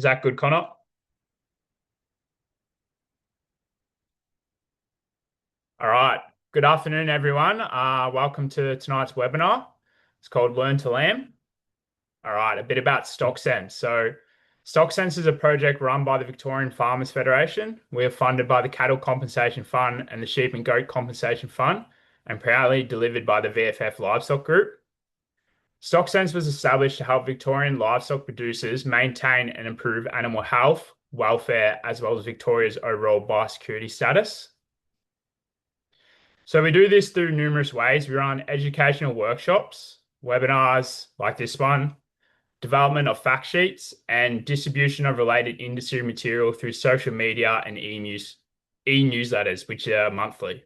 Is that good, Conor? All right. Good afternoon, everyone. Welcome to tonight's webinar. It's called Learn to Lamb. All right, a bit about StockSense. So, StockSense is a project run by the Victorian Farmers Federation. We are funded by the Cattle Compensation Fund and the Sheep and Goat Compensation Fund, and proudly delivered by the VFF Livestock Group. StockSense was established to help Victorian livestock producers maintain and improve animal health, welfare, as well as Victoria's overall biosecurity status. So we do this through numerous ways. We run educational workshops, webinars like this one, development of fact sheets, and distribution of related industry material through social media and e-newsletters, which are monthly.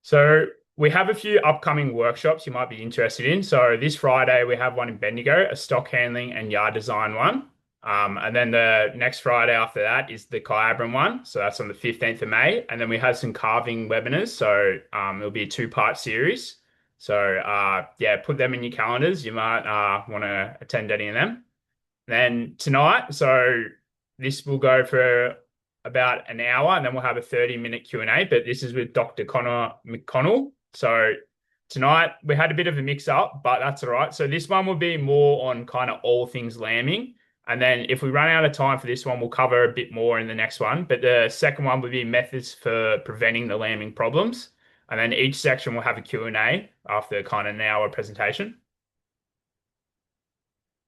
So we have a few upcoming workshops you might be interested in. So this Friday, we have one in Bendigo, a stock handling and yard design one. And then the next Friday after that is the Kyabram one. So that's on the 15th of May. And then we have some carving webinars. So it'll be a two-part series. So yeah, put them in your calendars. You might want to attend any of them. Then tonight, so this will go for about an hour, and then we'll have a 30-minute Q&A, but this is with Dr. Conor McConnell. So tonight we had a bit of a mix-up, but that's all right. So this one will be more on kind of all things lambing. And then if we run out of time for this one, we'll cover a bit more in the next one. But the second one will be methods for preventing the lambing problems. And then each section will have a Q&A after kind of an hour presentation.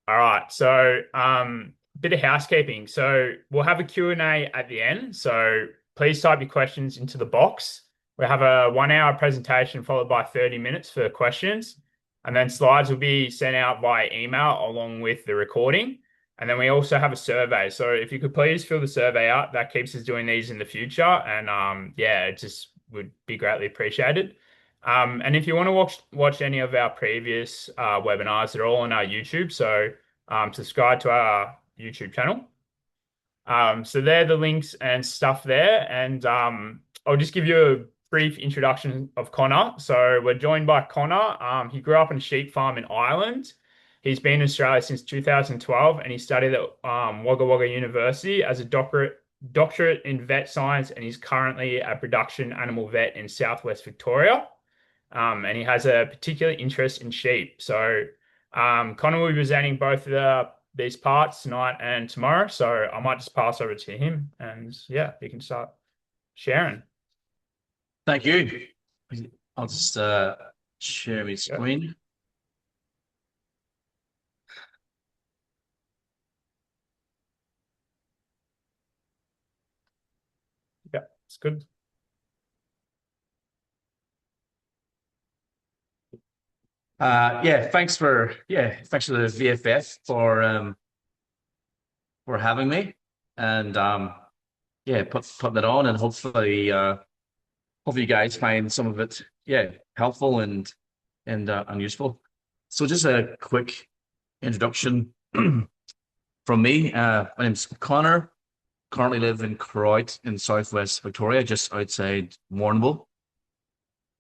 All right. So bit of housekeeping. So we'll have a Q&A at the end. So please type your questions into the box. We have a 1 hour presentation followed by 30 minutes for questions. And then slides will be sent out via email along with the recording. And then we also have a survey. So if you could please fill the survey out, that keeps us doing these in the future. And yeah, it just would be greatly appreciated. And if you want to watch any of our previous webinars, they're all on our YouTube. So subscribe to our YouTube channel. So they're the links and stuff there. And I'll just give you a brief introduction of Conor. So we're joined by Conor. He grew up on a sheep farm in Ireland. He's been in Australia since 2012, and he studied at Wagga Wagga University as a doctorate in vet science, and he's currently a production animal vet in Southwest Victoria. And he has a particular interest in sheep. So Conor will be presenting both of these parts tonight and tomorrow. So I might just pass over to him, and yeah, he can start sharing. Thank you. I'll just share my screen. Yeah, it's good. Yeah, thanks for the VFF for having me, and yeah, putting it on, and hopefully you guys find some of it helpful and useful. So just a quick introduction from me. My name's Conor. Currently live in Croydon in Southwest Victoria, just outside Warrnambool.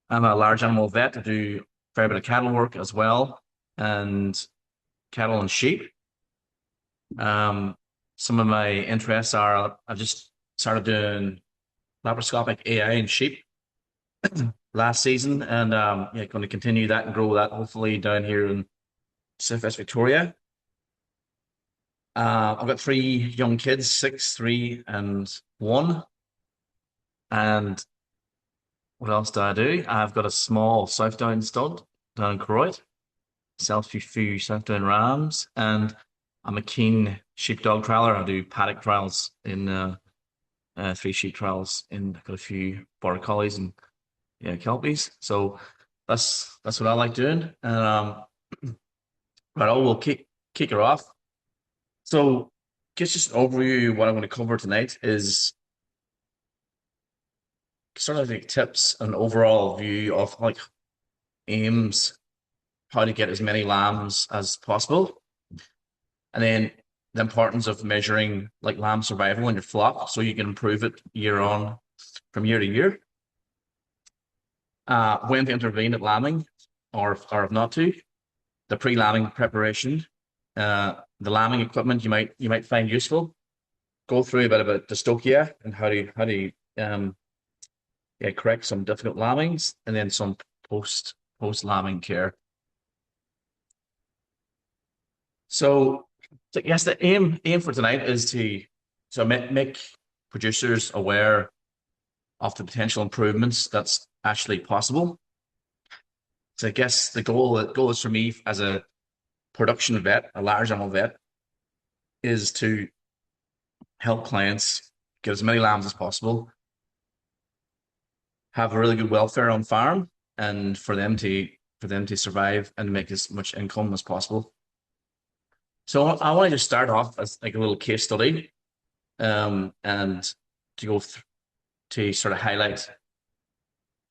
I'm a large animal vet. I do a fair bit of cattle work as well, and cattle and sheep. Some of my interests are I've just started doing laparoscopic AI in sheep last season, and yeah, going to continue that and grow that hopefully down here in Southwest Victoria. I've got 3 young kids, 6, 3, and 1. And what else do I do? I've got a small Southdown stud down in Croydon, sells a few Southdown rams, and I'm a keen sheepdog trialer. I do paddock trials in 3 sheep trials, and I've got a few border collies and kelpies. So that's what I like doing. And right, we'll kick it off. So, just an overview. What I want to cover tonight is sort of like tips and overall view of like aims, how to get as many lambs as possible, and then the importance of measuring like lamb survival in your flock so you can improve it from year to year. When to intervene at lambing or if not to, the pre-lambing preparation, The lambing equipment you might find useful. Go through a bit about dystocia and how to yeah, correct some difficult lambings, and then some post lambing care. So, yes, the aim for tonight is to make producers aware of the potential improvements that's actually possible. So I guess the goal is for me as a production vet, a large animal vet, is to help clients get as many lambs as possible, have a really good welfare on farm, and for them to survive and make as much income as possible. So I want to just start off as like a little case study, and to go th to sort of highlight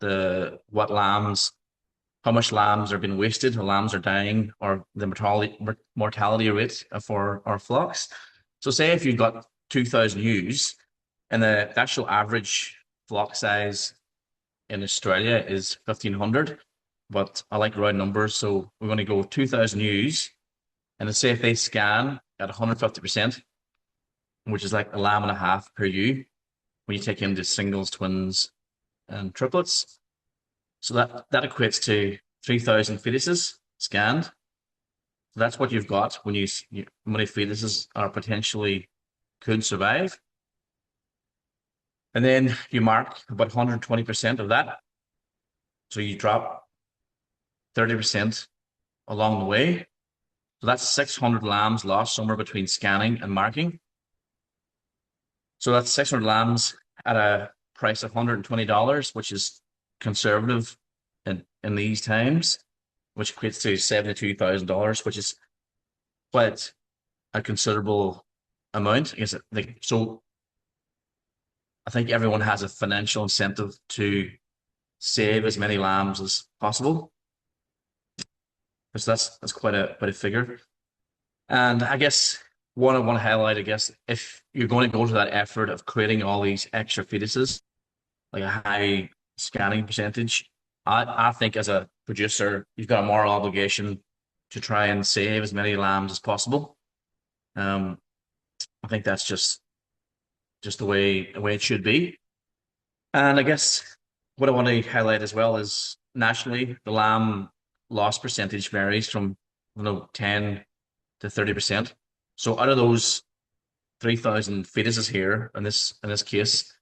the what lambs, how much lambs are being wasted, or lambs are dying, or the mortality rate for our flocks. So say if you've got 2,000 ewes, and the actual average flock size in Australia is 1,500, but I like round numbers, so we're going to go 2,000 ewes, and let's say if they scan at 150%, which is like a lamb and a half per ewe, when you take into singles, twins, and triplets. So that equates to 3,000 fetuses scanned. So that's what you've got when how many fetuses are potentially could survive. And then you mark about 120% of that. So you drop 30% along the way. So that's 600 lambs lost somewhere between scanning and marking. So that's 600 lambs at a price of $120, which is conservative in these times, which equates to $72,000, which is quite a considerable amount. I guess so. I think everyone has a financial incentive to save as many lambs as possible. So that's quite a figure. And I guess what I want to highlight, I guess, if you're going to go to that effort of creating all these extra fetuses, like a high scanning percentage, I think as a producer, you've got a moral obligation to try and save as many lambs as possible. Um, I think that's just the way it should be. And I guess what I want to highlight as well is nationally, the lamb loss percentage varies from 10 to 30%. So out of those 3,000 fetuses here in this case,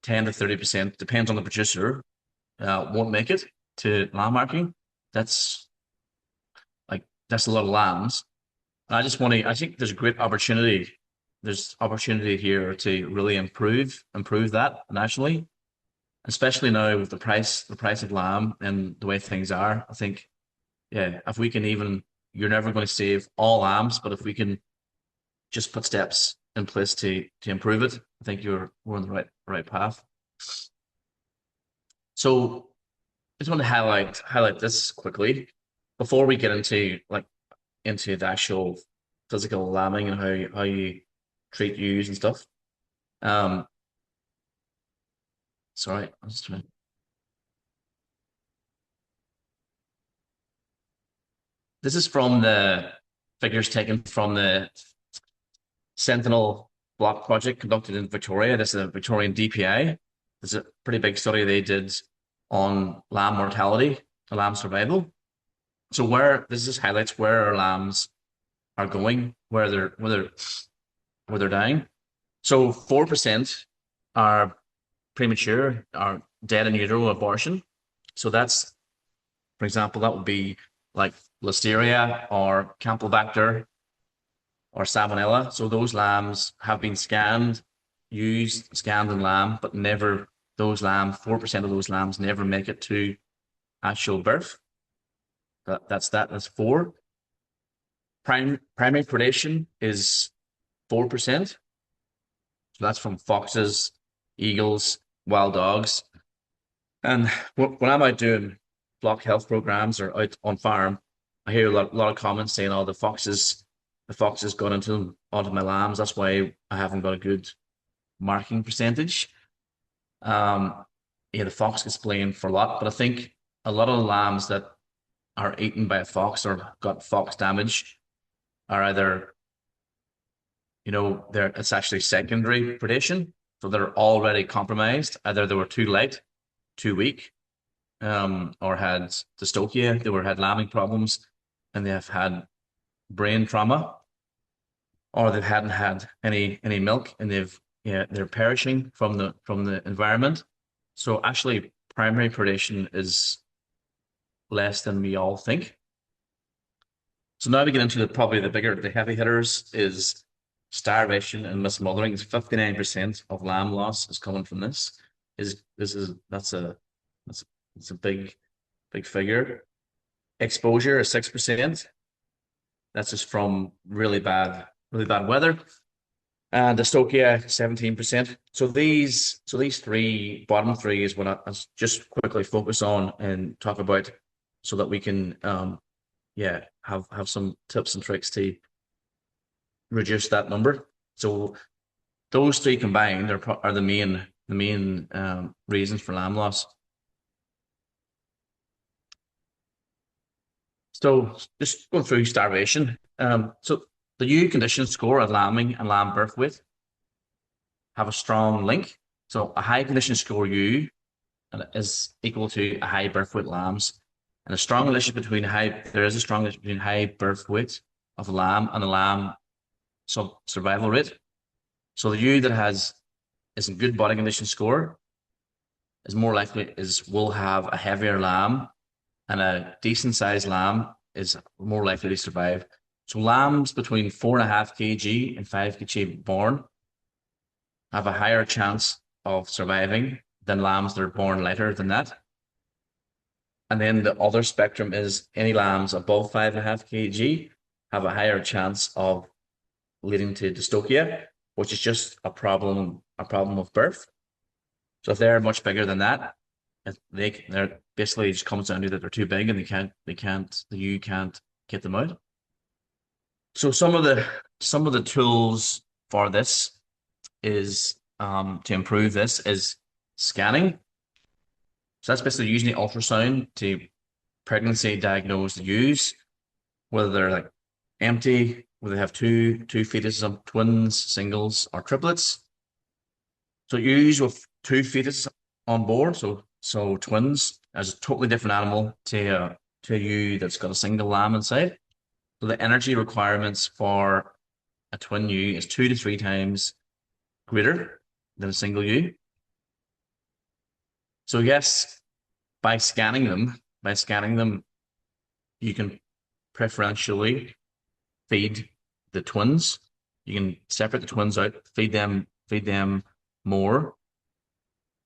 10 to 30% depends on the producer, won't make it to lamb marking. That's that's a lot of lambs. I think there's a great opportunity. There's opportunity here to really improve that nationally, especially now with the price of lamb and the way things are. I think, yeah, if we can even, you're never going to save all lambs, but if we can just put steps in place to improve it, I think we're on the right path. So I just want to highlight this quickly before we get into the actual physical lambing and how you treat ewes and stuff. Um, sorry, I was trying. This is from the figures taken from the Sentinel Block project conducted in Victoria. This is a Victorian DPI. This is a pretty big study they did on lamb mortality, lamb survival. So where this just highlights where our lambs are going, where they're dying. So 4% are premature, are dead in utero abortion. So that's, for example, that would be like Listeria or Campylobacter or Salmonella. So those lambs have been scanned in lamb, but never those lambs, 4% of those lambs never make it to actual birth. That's four. Primary predation is 4%. So that's from foxes, eagles, wild dogs. And when I'm out doing flock health programs or out on farm, I hear a lot of comments saying, "Oh, the foxes got onto my lambs. That's why I haven't got a good marking percentage." Um, yeah, the fox gets blamed for a lot, but I think a lot of the lambs that are eaten by a fox or got fox damage, are either, it's actually secondary predation. So they're already compromised. Either they were too light, too weak, or had dystocia, had lambing problems, and they have had brain trauma, or they hadn't had any milk, and they're perishing from the environment. So actually, primary predation is less than we all think. So now we get into probably the heavy hitters is starvation and mismothering. It's 59% of lamb loss is coming from this. Is this is that's It's a big figure. Exposure is 6%. That's just from really bad weather. And dystocia 17%. So these bottom three is what I just quickly focus on and talk about, so that we can have some tips and tricks to reduce that number. So those three combined are the main reasons for lamb loss. So just going through starvation. So the U condition score of lambing and lamb birth weight have a strong link. So a high condition score U is equal to a high birth weight lambs. And there is a strong relationship between high birth weight of a lamb and the lamb survival rate. So the U that is a good body condition score will have a heavier lamb, and a decent sized lamb is more likely to survive. So lambs between 4.5 kg and 5 kg born have a higher chance of surviving than lambs that are born lighter than that. And then the other spectrum is any lambs above 5.5 kg have a higher chance of leading to dystocia, which is just a problem of birth. So if they're much bigger than that, they're basically, it just comes down to that they're too big and you can't get them out. So some of the tools for this is to improve this is scanning. So that's basically using the ultrasound to pregnancy diagnose the ewes, whether they're like empty, whether they have two fetuses of twins, singles, or triplets. So ewes with two fetuses on board, so twins, as a totally different animal to a ewe that's got a single lamb inside. So the energy requirements for a twin ewe is 2 to 3 times greater than a single ewe. So yes, by scanning them, you can preferentially feed the twins. You can separate the twins out, feed them more.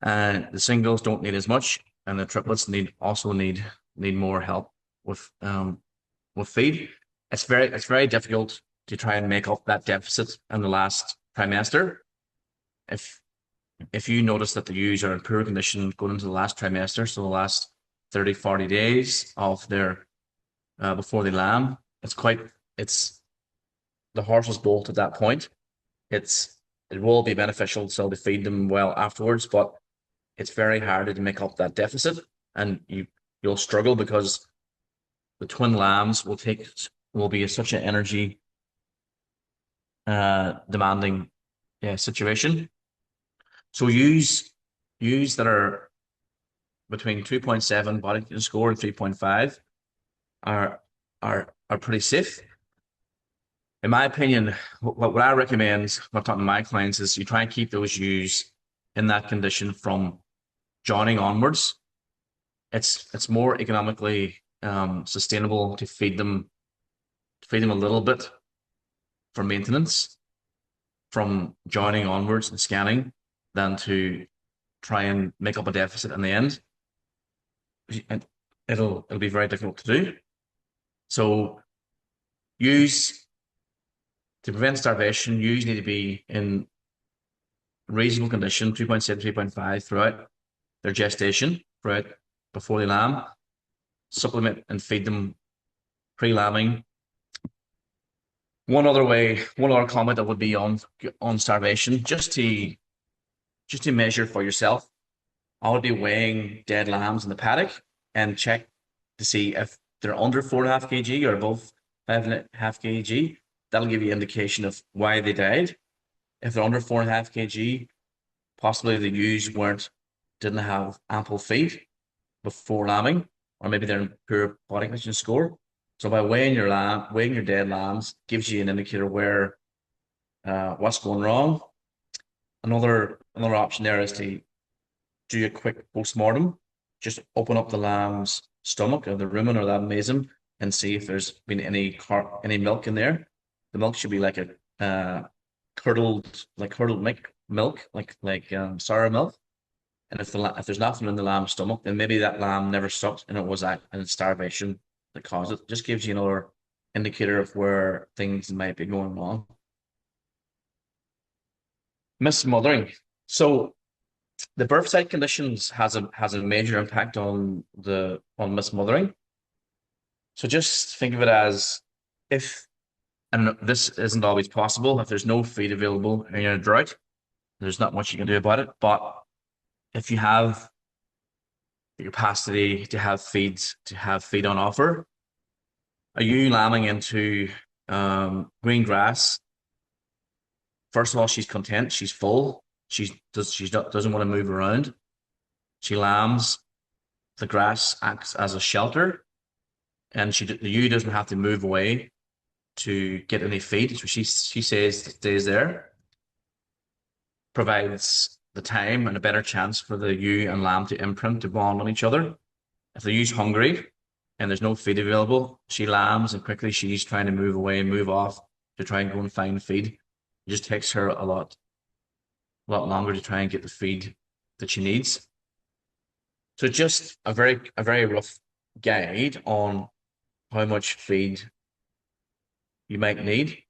And the singles don't need as much, and the triplets need more help with feed. It's very difficult to try and make up that deficit in the last trimester. If you notice that the ewes are in poor condition going into the last trimester, so the last 30, 40 days of their before they lamb, it's the horse's bolt at that point. It will be beneficial still to feed them well afterwards, but it's very hard to make up that deficit, and you'll struggle because the twin lambs will be such an energy demanding situation. So ewes that are between 2.7 body score and 3.5 are pretty safe. In my opinion, what I recommend when I'm talking to my clients is you try and keep those ewes in that condition from joining onwards. It's more economically sustainable to feed them a little bit for maintenance from joining onwards and scanning than to try and make up a deficit in the end. And it'll be very difficult to do. So to prevent starvation, ewes need to be in reasonable condition, 2.7, 3.5 throughout their gestation, before they lamb. Supplement and feed them pre-lambing. One other comment that would be on starvation, just to measure for yourself. I would be weighing dead lambs in the paddock and check to see if they're under 4.5 kg or above 5.5 kg. that'll give you indication of why they died. If they're under 4.5 kg, possibly the ewes didn't have ample feed before lambing, or maybe they're in poor body condition score. So by weighing your dead lambs gives you an indicator where what's going wrong. Another option there is to do a quick post-mortem. Just open up the lamb's stomach or the rumen or the abdomen and see if there's been any milk in there. The milk should be like a curdled milk, like sour milk. And if there's nothing in the lamb's stomach, then maybe that lamb never sucked and it was an starvation that caused it. Just gives you another indicator of where things might be going wrong. Mismothering. So the birth site conditions has a major impact on mismothering. So just think of it as if, and this isn't always possible, if there's no feed available and you're in a drought, there's not much you can do about it. But if you have the capacity to have feed on offer, are you lambing into green grass? First of all, she's content, she's full, doesn't want to move around. She lambs, the grass acts as a shelter, and the ewe doesn't have to move away to get any feed. So she stays there, provides the time and a better chance for the ewe and lamb to bond on each other. If the ewe's hungry and there's no feed available, she lambs and quickly she's trying to move away and move off to try and go and find feed. It just takes her a lot longer to try and get the feed that she needs. So just a very rough guide on how much feed you might need.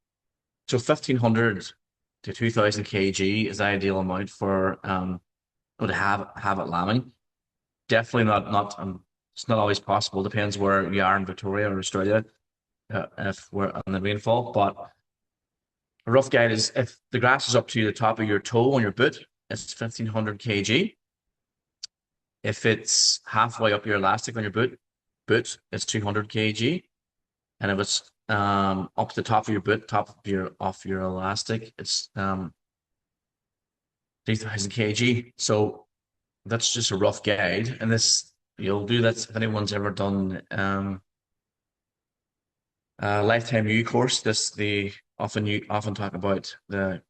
So 1,500 to 2,000 kg is the ideal amount for to have it lambing. Definitely not it's not always possible. Depends where you are in Victoria or Australia, if we're on the rainfall. But a rough guide is if the grass is up to the top of your toe on your boot, it's 1,500 kg. If it's halfway up your elastic on your boot, it's 200 kg. And if it's up to the top of your boot, off your elastic, it's 3,000 kg. So that's just a rough guide. And you'll do that if anyone's ever done lifetime ewe course. They often talk about the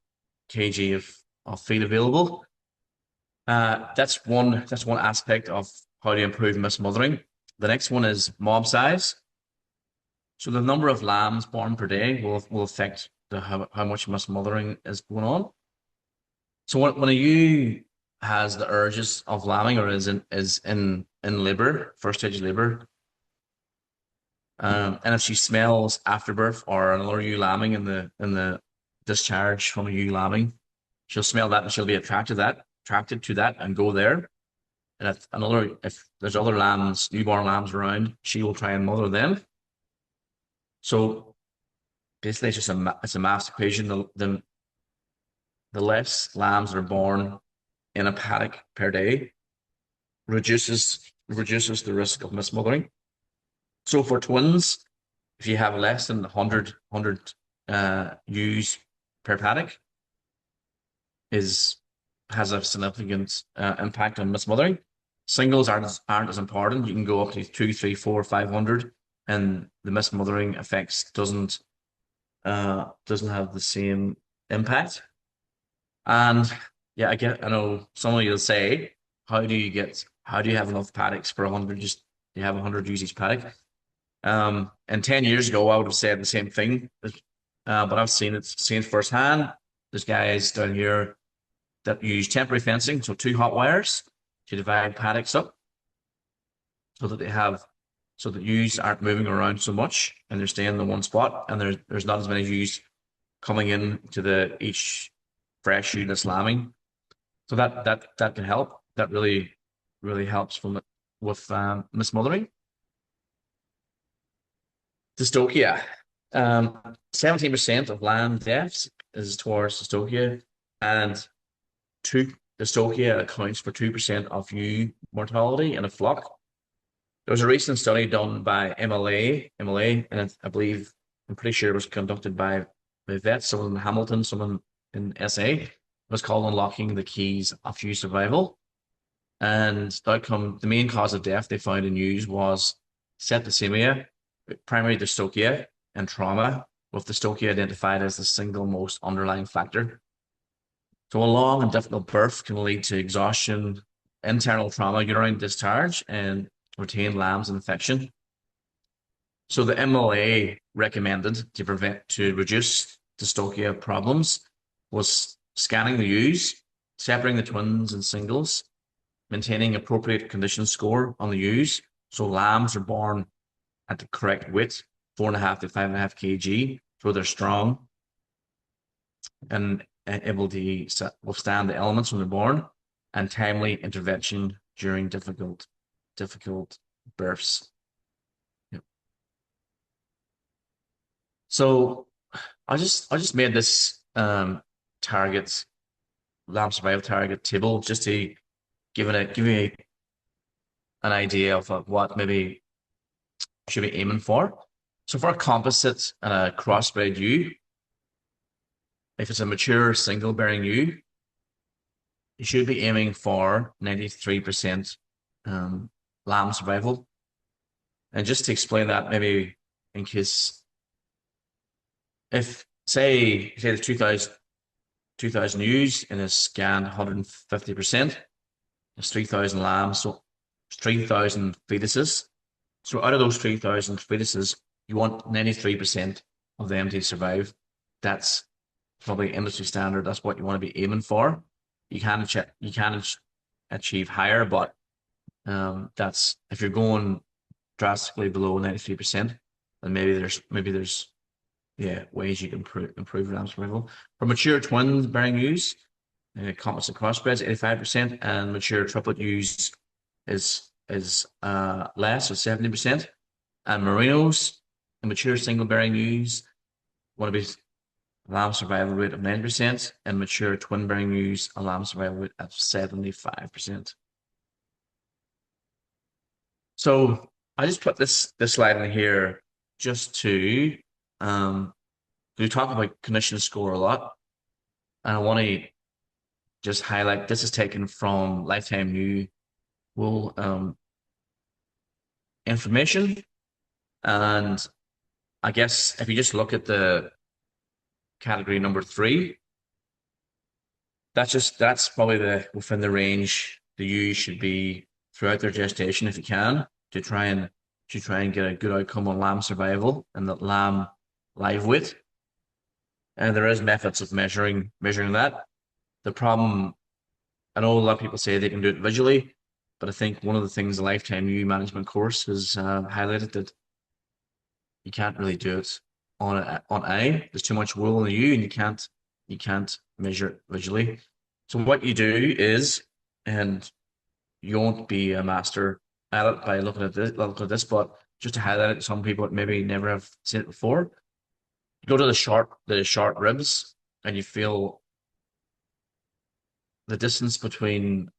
kg of feed available. That's one aspect of how to improve mismothering. The next one is mob size. So the number of lambs born per day will affect how much mismothering is going on. So when a ewe has the urges of lambing or is in labor, first stage labor, and if she smells afterbirth or another ewe lambing in the discharge from a ewe lambing, she'll smell that and she'll be attracted to that and go there. And if there's other lambs, newborn lambs around, she will try and mother them. So basically, it's a mass equation. The less lambs that are born in a paddock per day reduces the risk of mismothering. So for twins, if you have less than 100 ewes per paddock, has a significant impact on mismothering. Singles aren't as important. You can go up to 2, 3, 4, 500, and the mismothering effects doesn't have the same impact. And yeah, I know some of you'll say, how do you have enough paddocks for 100? Just you have 100 ewes each paddock. And 10 years ago, I would have said the same thing, but I've seen it firsthand. There's guys down here that use temporary fencing, so 2 hot wires to divide paddocks up, so that ewes aren't moving around so much and they're staying in one spot, and there's not as many ewes coming in to each fresh ewe that's lambing. So that can help. That really helps with mismothering. Dystocia. 17% of lamb deaths is towards dystocia, and dystocia accounts for 2% of ewe mortality in a flock. There was a recent study done by MLA, and I'm pretty sure it was conducted by by vets, some in Hamilton, some in SA. It was called Unlocking the Keys of Ewe Survival. And the outcome, the main cause of death they found in ewes was septicemia, primary dystocia, and trauma, with dystocia identified as the single most underlying factor. So a long and difficult birth can lead to exhaustion, internal trauma, uterine discharge, and retained lambs infection. So the MLA recommended to reduce dystocia problems was scanning the ewes, separating the twins and singles, maintaining appropriate condition score on the ewes. So lambs are born at the correct weight, 4.5 to 5.5 kg, so they're strong and able to withstand the elements when they're born, and timely intervention during difficult births. Yep. So I just made this target lamb survival target table just to give you an idea of what maybe should be aiming for. So for a composite and a crossbred ewe, if it's a mature single bearing ewe, you should be aiming for 93% lamb survival. And just to explain that, maybe in case, if say there's 2,000 ewes and it's scanned 150%, there's 3,000 lambs, so 3,000 fetuses. So out of those 3,000 fetuses, you want 93% of them to survive. That's probably industry standard. That's what you want to be aiming for. You can achieve higher, but that's if you're going drastically below 93%, then maybe there's ways you can improve lamb survival. For mature twin bearing ewes, composite crossbreds 85%, and mature triplet ewes is less, so 70%. And merinos and mature single bearing ewes want to be lamb survival rate of 9%, and mature twin bearing ewes a lamb survival rate of 75%. So I just put this slide in here just to we talk about condition score a lot, and I want to just highlight this is taken from Lifetime New Wool information. And I guess if you just look at the category number 3, that's probably within the range the ewes should be throughout their gestation if you can to try and get a good outcome on lamb survival and the lamb live weight. And there is methods of measuring that. The problem, I know a lot of people say they can do it visually, but I think one of the things the Lifetime Ewe Management course has highlighted that you can't really do it on eye. There's too much wool in the ewe, and you can't measure it visually. So what you do is, and you won't be a master at it by looking at this, but just to highlight it, some people maybe never have seen it before. You go to the short ribs, and you feel the distance between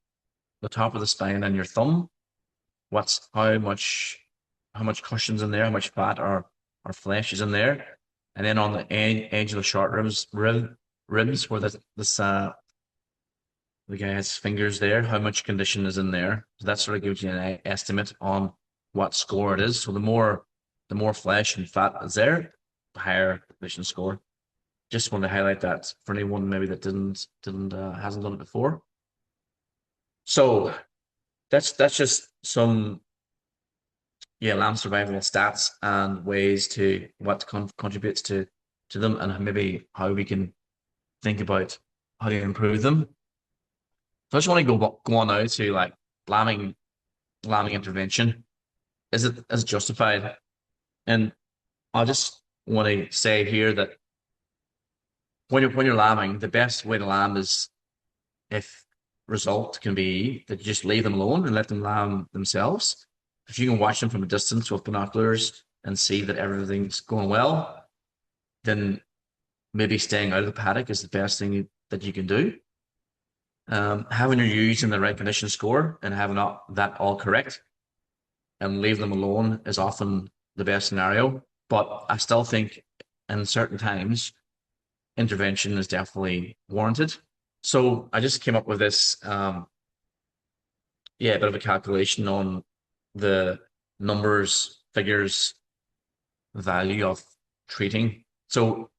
the top of the spine and your thumb. How much cushion's in there, how much fat or flesh is in there, and then on the edge of the short ribs where the guy has fingers there, how much condition is in there. So that sort of gives you an estimate on what score it is. So the more flesh and fat is there, the higher condition score. Just want to highlight that for anyone maybe that hasn't done it before. So that's just some lamb survival stats and ways to what contributes to them, and maybe how we can think about how to improve them. So I just want to go on now to like lambing intervention. Is it justified? And I just want to say here that when you're lambing, the best way to lamb is, if result can be, that you just leave them alone and let them lamb themselves. If you can watch them from a distance with binoculars and see that everything's going well, then maybe staying out of the paddock is the best thing that you can do. Having your ewes in the right condition score and having that all correct and leave them alone is often the best scenario. But I still think in certain times intervention is definitely warranted. So I just came up with this, yeah, a bit of a calculation on the numbers, figures, value of treating. So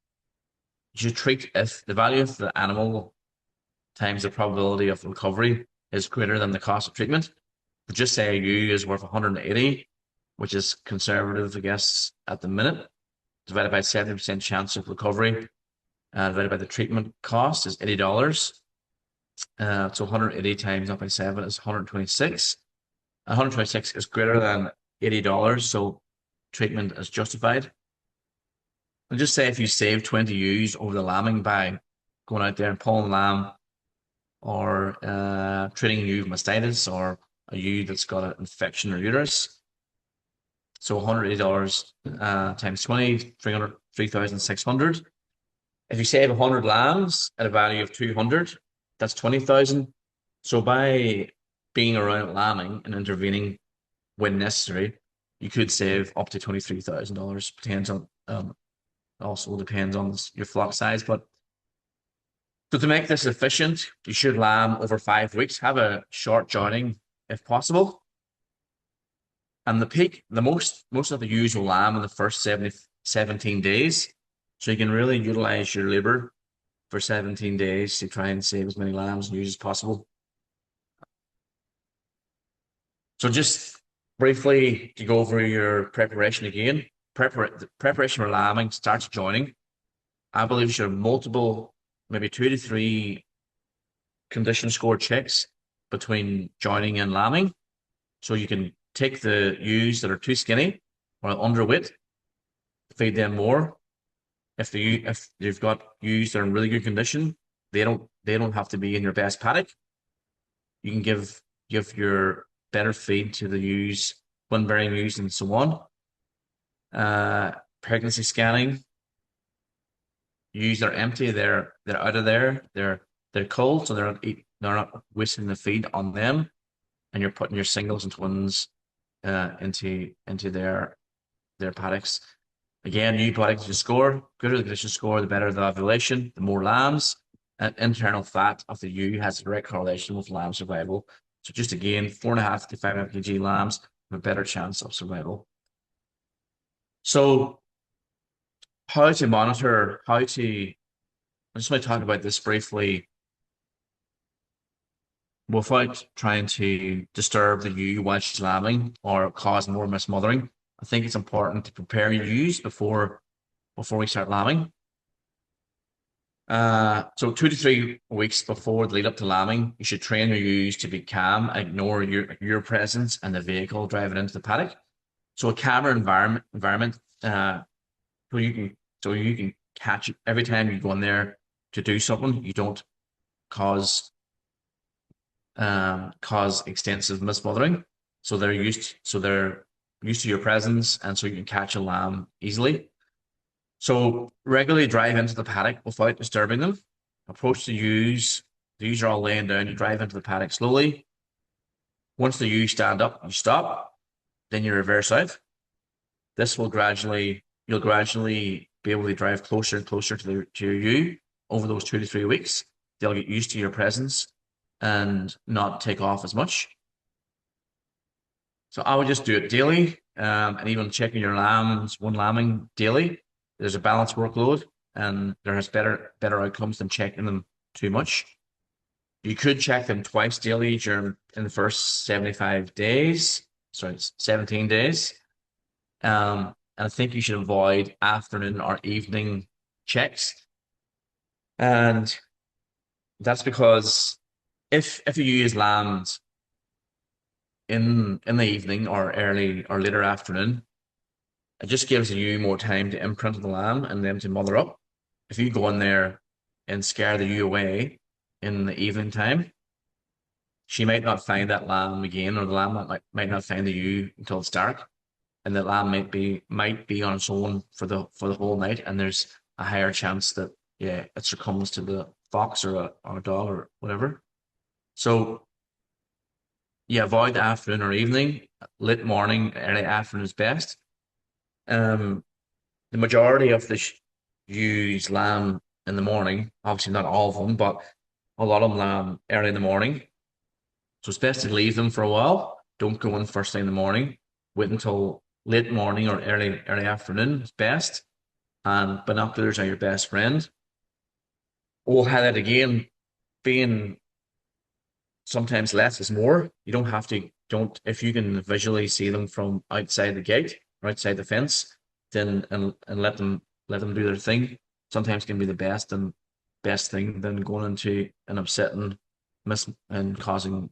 you treat if the value of the animal times the probability of recovery is greater than the cost of treatment. But just say a ewe is worth 180, which is conservative, I guess, at the minute, divided by 70% chance of recovery, divided by the treatment cost is $80. So 180 times up by 7 is 126. 126 is greater than $80, so treatment is justified. And just say if you save 20 ewes over the lambing by going out there and pulling lamb or treating a ewe with mastitis or a ewe that's got an infection or uterus. So $180 times 20, 300, 3,600. If you save 100 lambs at a value of 200, that's 20,000. So by being around lambing and intervening when necessary, you could save up to $23,000. Depends on also depends on your flock size. But so to make this efficient, you should lamb over 5 weeks. Have a short joining if possible. And the peak, most of the ewes will lamb in the first 17 days. So you can really utilize your labor for 17 days to try and save as many lambs and ewes as possible. So just briefly to go over your preparation again. The preparation for lambing starts joining. I believe you should have multiple, maybe 2 to 3 condition score checks between joining and lambing. So you can take the ewes that are too skinny or underweight, feed them more. If you've got ewes that are in really good condition, they don't have to be in your best paddock. You can give your better feed to the ewes, when bearing ewes and so on. Pregnancy scanning. Ewes are empty, they're out of there, they're cold, so they're not wasting the feed on them, and you're putting your singles and twins into their paddocks. Again, new paddocks you score, greater the condition score, the better the ovulation, the more lambs, and internal fat of the ewe has a direct correlation with lamb survival. So just again, 4.5 to 5 kg lambs have a better chance of survival. So how to monitor, I just want to talk about this briefly without trying to disturb the ewe while she's lambing or cause more mismothering. I think it's important to prepare your ewes before we start lambing. So 2 to 3 weeks before the lead up to lambing, you should train your ewes to be calm, ignore your presence and the vehicle driving into the paddock. So a calmer environment, so you can catch it every time you go in there to do something. You don't cause extensive mismothering. So they're used to your presence, and so you can catch a lamb easily. So regularly drive into the paddock without disturbing them. Approach the ewes. The ewes are all laying down. You drive into the paddock slowly. Once the ewes stand up, you stop. Then you reverse out. You'll gradually be able to drive closer and closer to your ewe over those 2 to 3 weeks. They'll get used to your presence and not take off as much. So I would just do it daily, and even checking your lambs, one lambing daily. There's a balanced workload, and there has better outcomes than checking them too much. You could check them twice daily in the first 17 days. And I think you should avoid afternoon or evening checks. And that's because if you use lambs in the evening or early or later afternoon, it just gives you more time to imprint the lamb and them to mother up. If you go in there and scare the ewe away in the evening time, she might not find that lamb again, or the lamb might not find the ewe until it's dark, and the lamb might be on its own for the whole night, and there's a higher chance that it succumbs to the fox or a dog or whatever. So avoid the afternoon or evening. Late morning, early afternoon is best. The majority of the ewes lamb in the morning. Obviously, not all of them, but a lot of them lamb early in the morning. So it's best to leave them for a while. Don't go in first thing in the morning. Wait until late morning or early afternoon is best. And binoculars are your best friend. We'll highlight again, being sometimes less is more. You don't have to, don't, if you can visually see them from outside the gate or outside the fence, then and let them do their thing. Sometimes can be the best thing than going into an upsetting miss and causing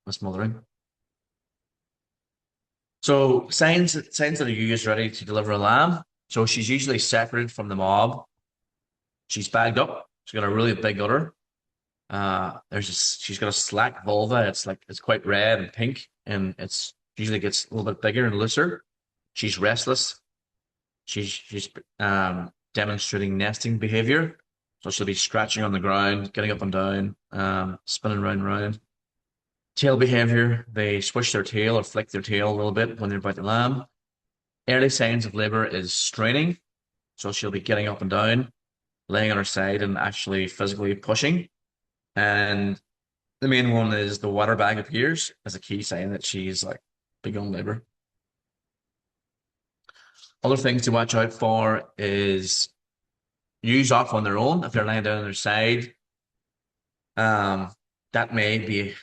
mismothering. So signs that a ewe is ready to deliver a lamb. So she's usually separated from the mob. She's bagged up. She's got a really big udder. She's got a slack vulva. It's quite red and pink, and it's usually gets a little bit bigger and looser. She's restless. She's demonstrating nesting behavior. So she'll be scratching on the ground, getting up and down, spinning round and round. Tail behavior, they swish their tail or flick their tail a little bit when they're about to lamb. Early signs of labor is straining. So she'll be getting up and down, laying on her side and actually physically pushing. And the main one is the water bag appears as a key sign that she's like begun labor. Other things to watch out for is ewes off on their own if they're lying down on their side. Um, that may be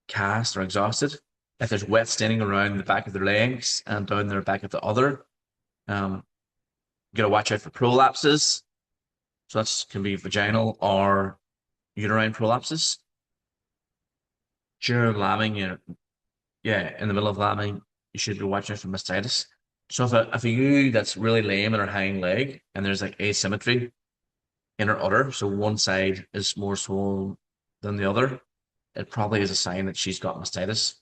cast or exhausted. If there's wet staining around the back of their legs and down their back of the other, you gotta watch out for prolapses. So that can be vaginal or uterine prolapses. During lambing, yeah, in the middle of lambing, you should be watching out for mastitis. So if a ewe that's really lame in her hind leg and there's like asymmetry in her udder, so one side is more swollen than the other, it probably is a sign that she's got mastitis.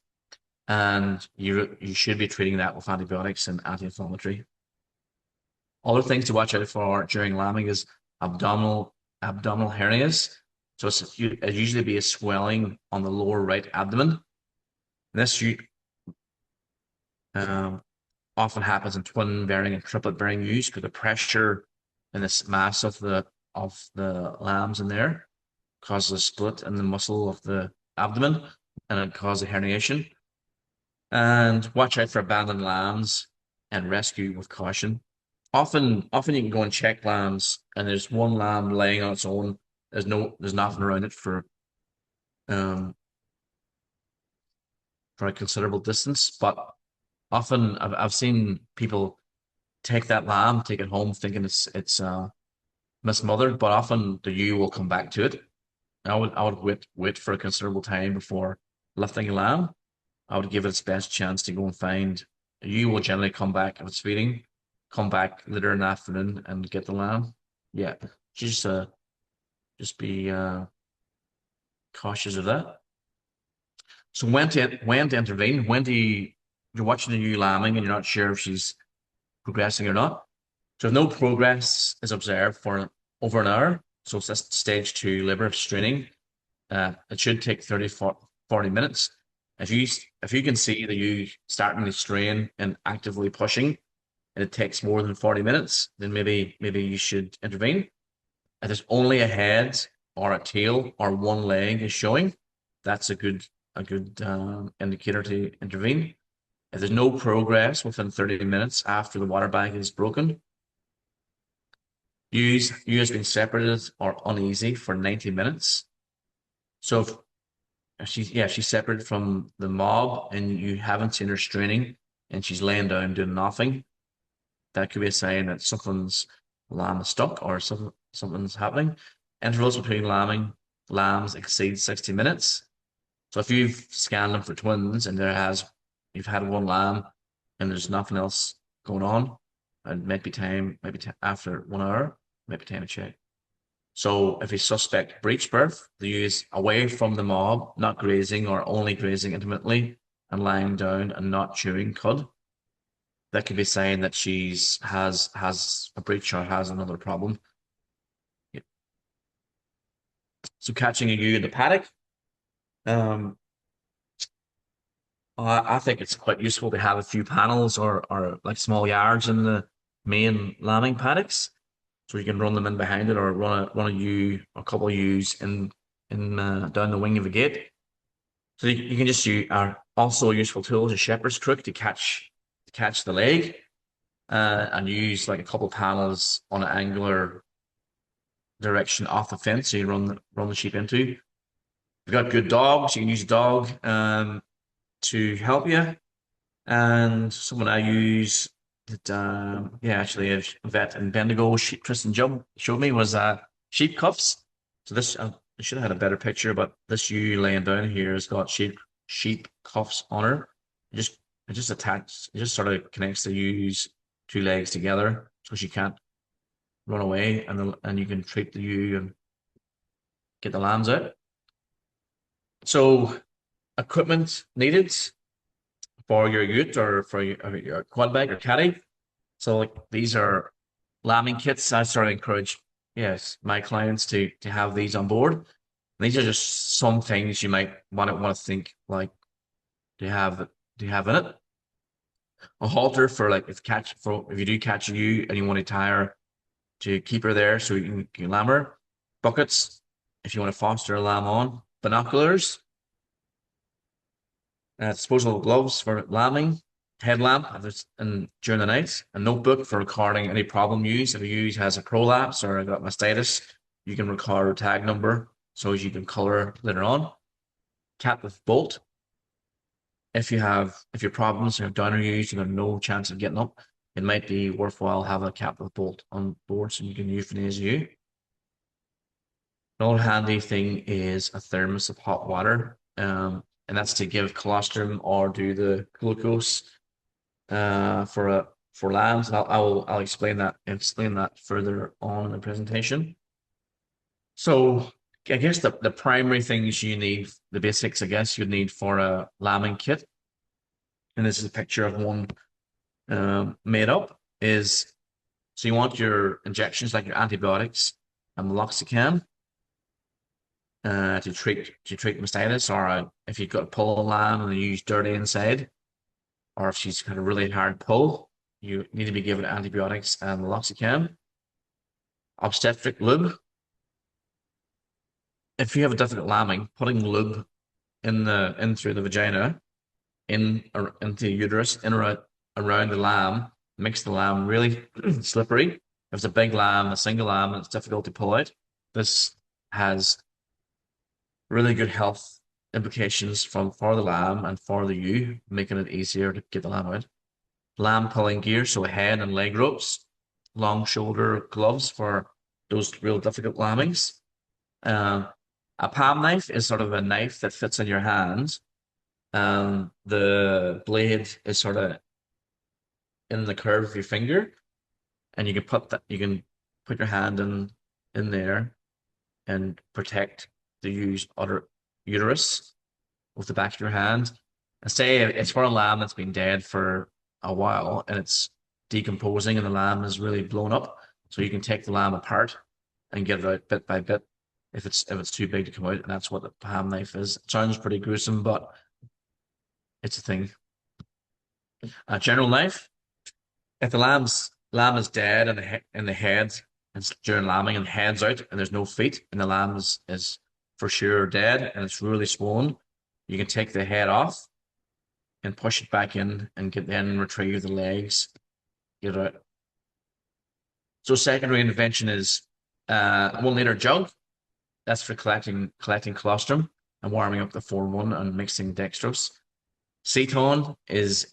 And you should be treating that with antibiotics and anti-inflammatory. Other things to watch out for during lambing is abdominal hernias. So it usually be a swelling on the lower right abdomen. This um, often happens in twin bearing and triplet bearing ewes because the pressure in this mass of the lambs in there causes a split in the muscle of the abdomen and it causes a herniation. And watch out for abandoned lambs and rescue with caution. Often you can go and check lambs and there's one lamb laying on its own. There's nothing around it um for a considerable distance. But often I've seen people take that lamb, take it home, thinking it's mismothered, but often the ewe will come back to it. I would wait for a considerable time before lifting a lamb. I would give it its best chance to go and find. A ewe will generally come back if it's feeding, come back later in the afternoon and get the lamb. Yeah, just be cautious of that. So when to intervene? You're watching a ewe lambing and you're not sure if she's progressing or not. So if no progress is observed for over an hour, so it's stage two labor of straining, it should take 40 minutes. If you can see that you starting to strain and actively pushing, and it takes more than 40 minutes, then maybe you should intervene. If there's only a head or a tail or one leg is showing, that's a good indicator to intervene. If there's no progress within 30 minutes after the water bag is broken, you has been separated or uneasy for 90 minutes. So if she's separated from the mob and you haven't seen her straining and she's laying down doing nothing, that could be a sign that something's lamb is stuck or something's happening. Intervals between lambs exceed 60 minutes. So if you've scanned them for twins and you've had one lamb and there's nothing else going on, it might be after 1 hour, might be time to check. So if you suspect breech birth, the use away from the mob, not grazing or only grazing intimately and lying down and not chewing cud, that could be a sign that she's has a breech or has another problem. Yeah. So catching a ewe in the paddock, um, I think it's quite useful to have a few panels or like small yards in the main lambing paddocks. So you can run them in behind it, or run a U, a couple of U's in down the wing of a gate. So you can just use are also a useful tool as a shepherd's crook to catch the leg, and use like a couple of panels on an angular direction off the fence. So you run the sheep into. If you've got good dogs, you can use a dog to help you. And someone I use that, yeah, actually a vet in Bendigo, Tristan Jubb showed me was sheep cuffs. So this, I should have had a better picture, but this ewe laying down here has got sheep cuffs on her. It just attached, it just sort of connects the ewe's two legs together so she can't run away, and you can treat the ewe and get the lambs out. So equipment needed for your ute or for your quad bike or caddy. So like these are lambing kits. I sort of encourage, yes, my clients to have these on board. And these are just some things you might want to think like, do you have in it? A halter for like if you do catch a ewe and you want to tie her to keep her there so you can lamb her. Buckets if you want to foster a lamb on. Binoculars, disposable gloves for lambing, headlamp and during the night, a notebook for recording any problem use. If a use has a prolapse or got mastitis, you can record a tag number so as you can color later on. Cat with bolt. If your problems are downer use, you have no chance of getting up, it might be worthwhile having a cat with bolt on board so you can euthanize you. Another handy thing is a thermos of hot water. And that's to give colostrum or do the glucose for lambs. I'll explain that further on in the presentation. So I guess the primary things you need, the basics, I guess you'd need for a lambing kit, and this is a picture of one made up, is so you want your injections like your antibiotics and meloxicam to treat mastitis, or if you've got a pull lamb and you use dirty inside, or if she's got a really hard pull, you need to be given antibiotics and meloxicam. Obstetric lube. If you have a difficult lambing, putting lube in through the vagina, into the uterus, around the lamb, makes the lamb really slippery. If it's a big lamb, a single lamb, it's difficult to pull out. This has really good health implications for the lamb and for the ewe, making it easier to get the lamb out. Lamb pulling gear, so head and leg ropes, long shoulder gloves for those real difficult lambings. A palm knife is sort of a knife that fits in your hand. The blade is sort of in the curve of your finger, and you can put your hand in there and protect the used uterus with the back of your hand. And say it's for a lamb that's been dead for a while and it's decomposing and the lamb is really blown up. So you can take the lamb apart and get it out bit by bit if it's too big to come out, and that's what the palm knife is. It sounds pretty gruesome, but it's a thing. A general knife. If the lamb is dead and the head and during lambing and the head's out and there's no feet and the lamb is for sure dead and it's really swollen, you can take the head off and push it back in and then retrieve the legs, get it out. So secondary intervention is a 1 liter jug. That's for collecting colostrum and warming up the 4-1 and mixing dextrose. Ceton is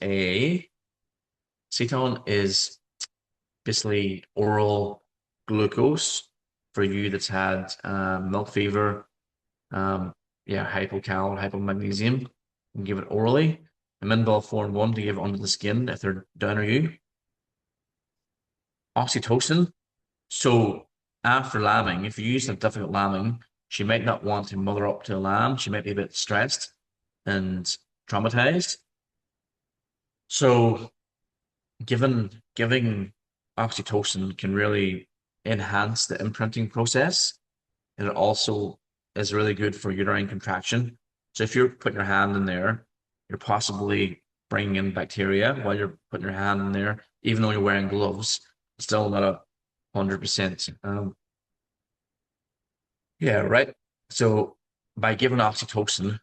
basically oral glucose for you that's had milk fever, hypocal, hypomagnesium. You can give it orally. And Minball 4-1 to give it under the skin if they're down or you. Oxytocin. So after lambing, if you use a difficult lambing, she might not want to mother up to a lamb. She might be a bit stressed and traumatized. So giving oxytocin can really enhance the imprinting process, and it also is really good for uterine contraction. So if you're putting your hand in there, you're possibly bringing in bacteria while you're putting your hand in there, even though you're wearing gloves. It's still not 100%. Yeah, right. So by giving oxytocin,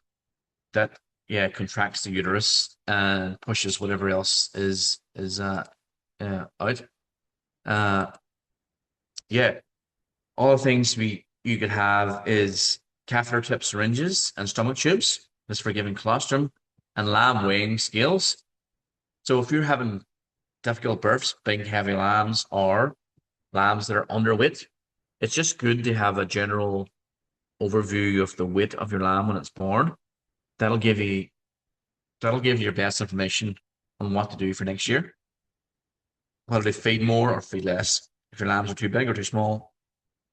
that yeah contracts the uterus and pushes whatever else is out. Uh, yeah, all the things we you could have is catheter tip syringes and stomach tubes. This for giving colostrum and lamb weighing scales. So if you're having difficult births, big heavy lambs or lambs that are underweight, it's just good to have a general overview of the weight of your lamb when it's born. That'll give you that'll give you your best information on what to do for next year. Whether to feed more or feed less. If your lambs are too big or too small,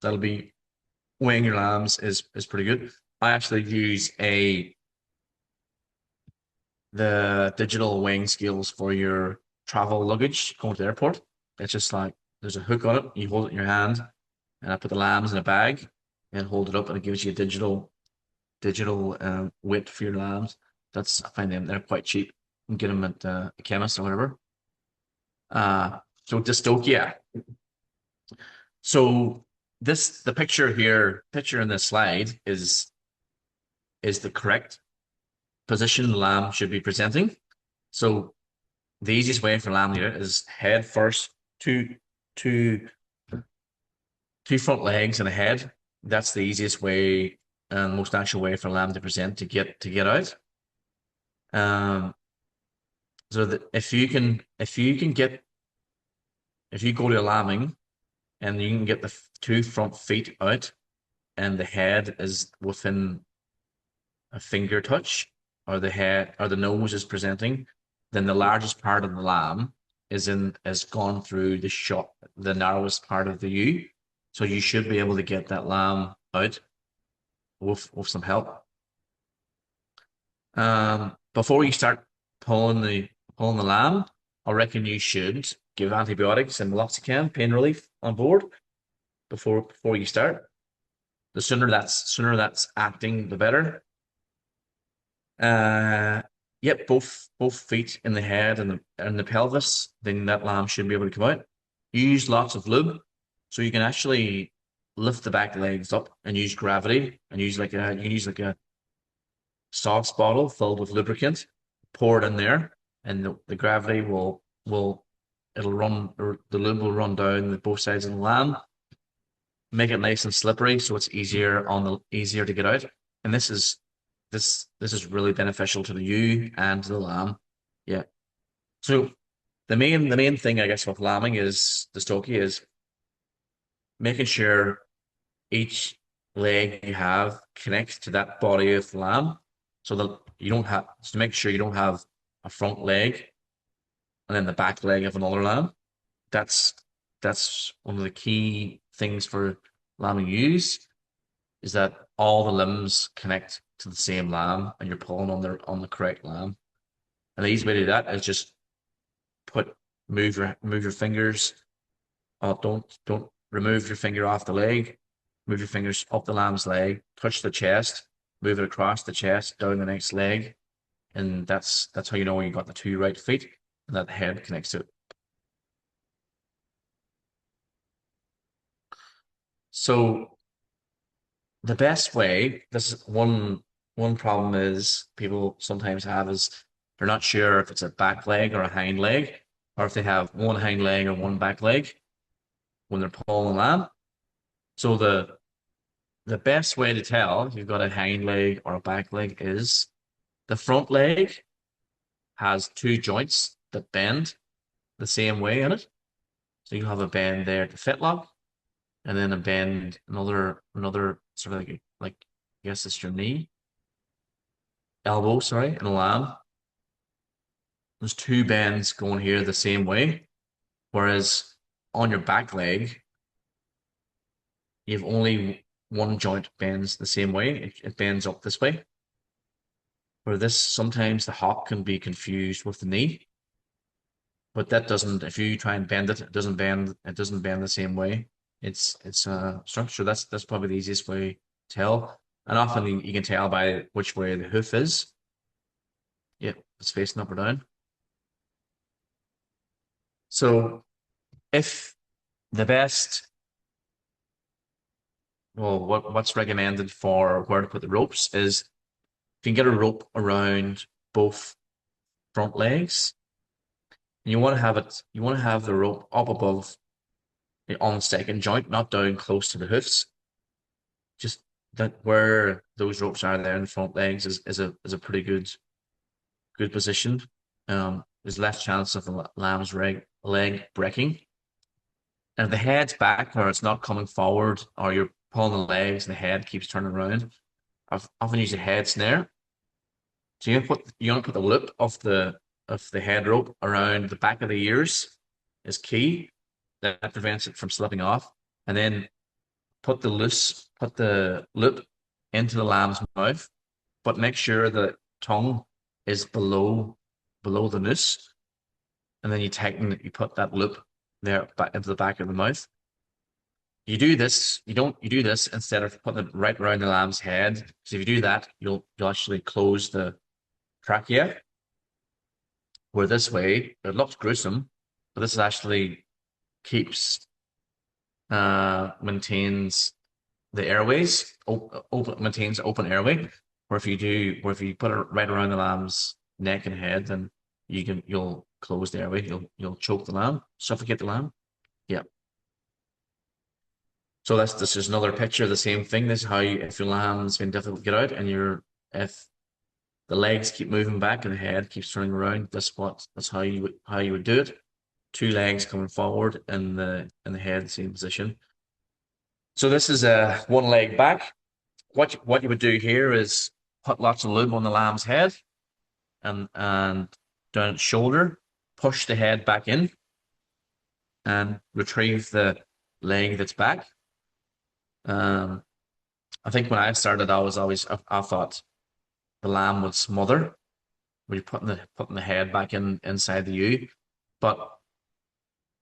that'll be weighing your lambs is pretty good. I actually use a the digital weighing scales for your travel luggage going to the airport. It's just like there's a hook on it, you hold it in your hand, and I put the lambs in a bag and hold it up, and it gives you a digital weight for your lambs. That's I find them they're quite cheap. You can get them at a chemist or whatever. So dystopia. So this the picture here, picture in this slide is the correct position the lamb should be presenting. So the easiest way for lamb to do it is head first, two two two front legs and a head. That's the easiest way and most natural way for lamb to present to get out. Um, so that if you can get if you go to a lambing and you can get the two front feet out and the head is within a finger touch or the head or the nose is presenting, then the largest part of the lamb is gone through the narrowest part of the U. So you should be able to get that lamb out with some help. Before you start pulling the lamb, I reckon you should give antibiotics and meloxicam pain relief on board before you start. The sooner that's acting, the better. Yep, both feet in the head and the pelvis, then that lamb should be able to come out. Use lots of lube, so you can actually lift the back legs up and use gravity and use like a you can use like a sauce bottle filled with lubricant, pour it in there, and the gravity will it'll run or the lube will run down the both sides of the lamb, make it nice and slippery so it's easier to get out. And this is really beneficial to the ewe and to the lamb. Yeah. So the main thing I guess with lambing is the stokie is making sure each leg you have connects to that body of the lamb so that you don't have to make sure you don't have a front leg and then the back leg of another lamb. That's that's one of the key things for lambing ewes is that all the limbs connect to the same lamb and you're pulling on the correct lamb. And the easy way to do that is just put move your fingers. Don't remove your finger off the leg. Move your fingers up the lamb's leg, touch the chest, move it across the chest, down the next leg, and that's how you know you got the two right feet and that the head connects to it. So the best way, this is one problem is people sometimes have is they're not sure if it's a back leg or a hind leg, or if they have one hind leg or one back leg when they're pulling lamb. So the best way to tell if you've got a hind leg or a back leg is the front leg has two joints that bend the same way in it. So you have a bend there at the fetlock, and then a bend another sort of like I guess it's your knee, elbow, sorry, in a lamb. There's two bends going here the same way, whereas on your back leg, you have only one joint bends the same way. It bends up this way. Where this sometimes the hop can be confused with the knee, but that doesn't. If you try and bend it, it doesn't bend. It doesn't bend the same way. It's a structure. That's probably the easiest way to tell. And often you can tell by which way the hoof is. Yep, it's facing up or down. So if the best well, what's recommended for where to put the ropes is if you can get a rope around both front legs, and you want to have the rope up above on the second joint, not down close to the hoofs. Just that where those ropes are there in the front legs is a pretty good position. There's less chance of the lamb's leg breaking. And if the head's back or it's not coming forward, or you're pulling the legs and the head keeps turning around, I've often used a head snare. So you want to put the loop of the head rope around the back of the ears is key. That prevents it from slipping off. And then put the loop into the lamb's mouth, but make sure the tongue is below the noose. And then you put that loop there back into the back of the mouth. You do this instead of putting it right around the lamb's head. So if you do that, you'll actually close the trachea. Where this way, it looks gruesome, but this actually keeps maintains the airways, maintains open airway. Where if you put it right around the lamb's neck and head, then you'll close the airway. You'll choke the lamb, suffocate the lamb. Yeah. So this is another picture of the same thing. This is how if your lamb's been difficult to get out, and if the legs keep moving back and the head keeps turning around, that's how you would do it. Two legs coming forward and the head same position. So this is one leg back. What you would do here is put lots of lube on the lamb's head and down its shoulder, push the head back in, and retrieve the leg that's back. Um, I think when I started, I thought the lamb would smother when you're putting the head back inside the ewe, but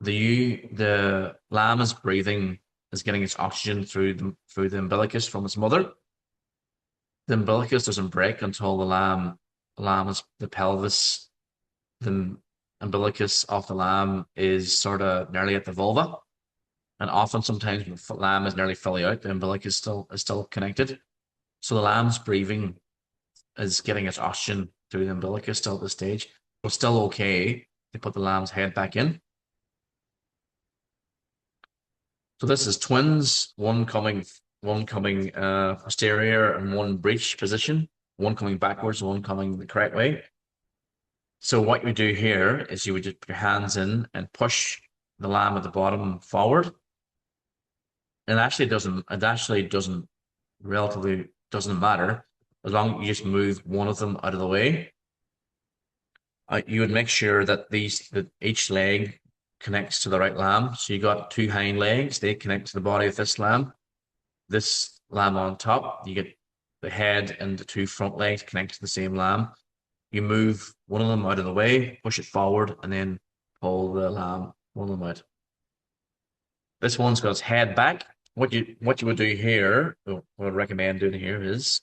the lamb is breathing, is getting its oxygen through the umbilicus from its mother. The umbilicus doesn't break until the pelvis, the umbilicus of the lamb is sort of nearly at the vulva. And often sometimes when the lamb is nearly fully out, the umbilicus is still connected. So the lamb's breathing is getting its oxygen through the umbilicus still at this stage. It's still okay to put the lamb's head back in. So this is twins, one coming posterior and one breech position, one coming backwards, one coming the correct way. So what you do here is you would just put your hands in and push the lamb at the bottom forward. And it actually doesn't relatively doesn't matter as long as you just move one of them out of the way. You would make sure that each leg connects to the right lamb. So you got two hind legs, they connect to the body of this lamb. This lamb on top, you get the head and the two front legs connect to the same lamb. You move one of them out of the way, push it forward, and then pull the lamb, one of them out. This one's got its head back. What you would do here, what I'd recommend doing here is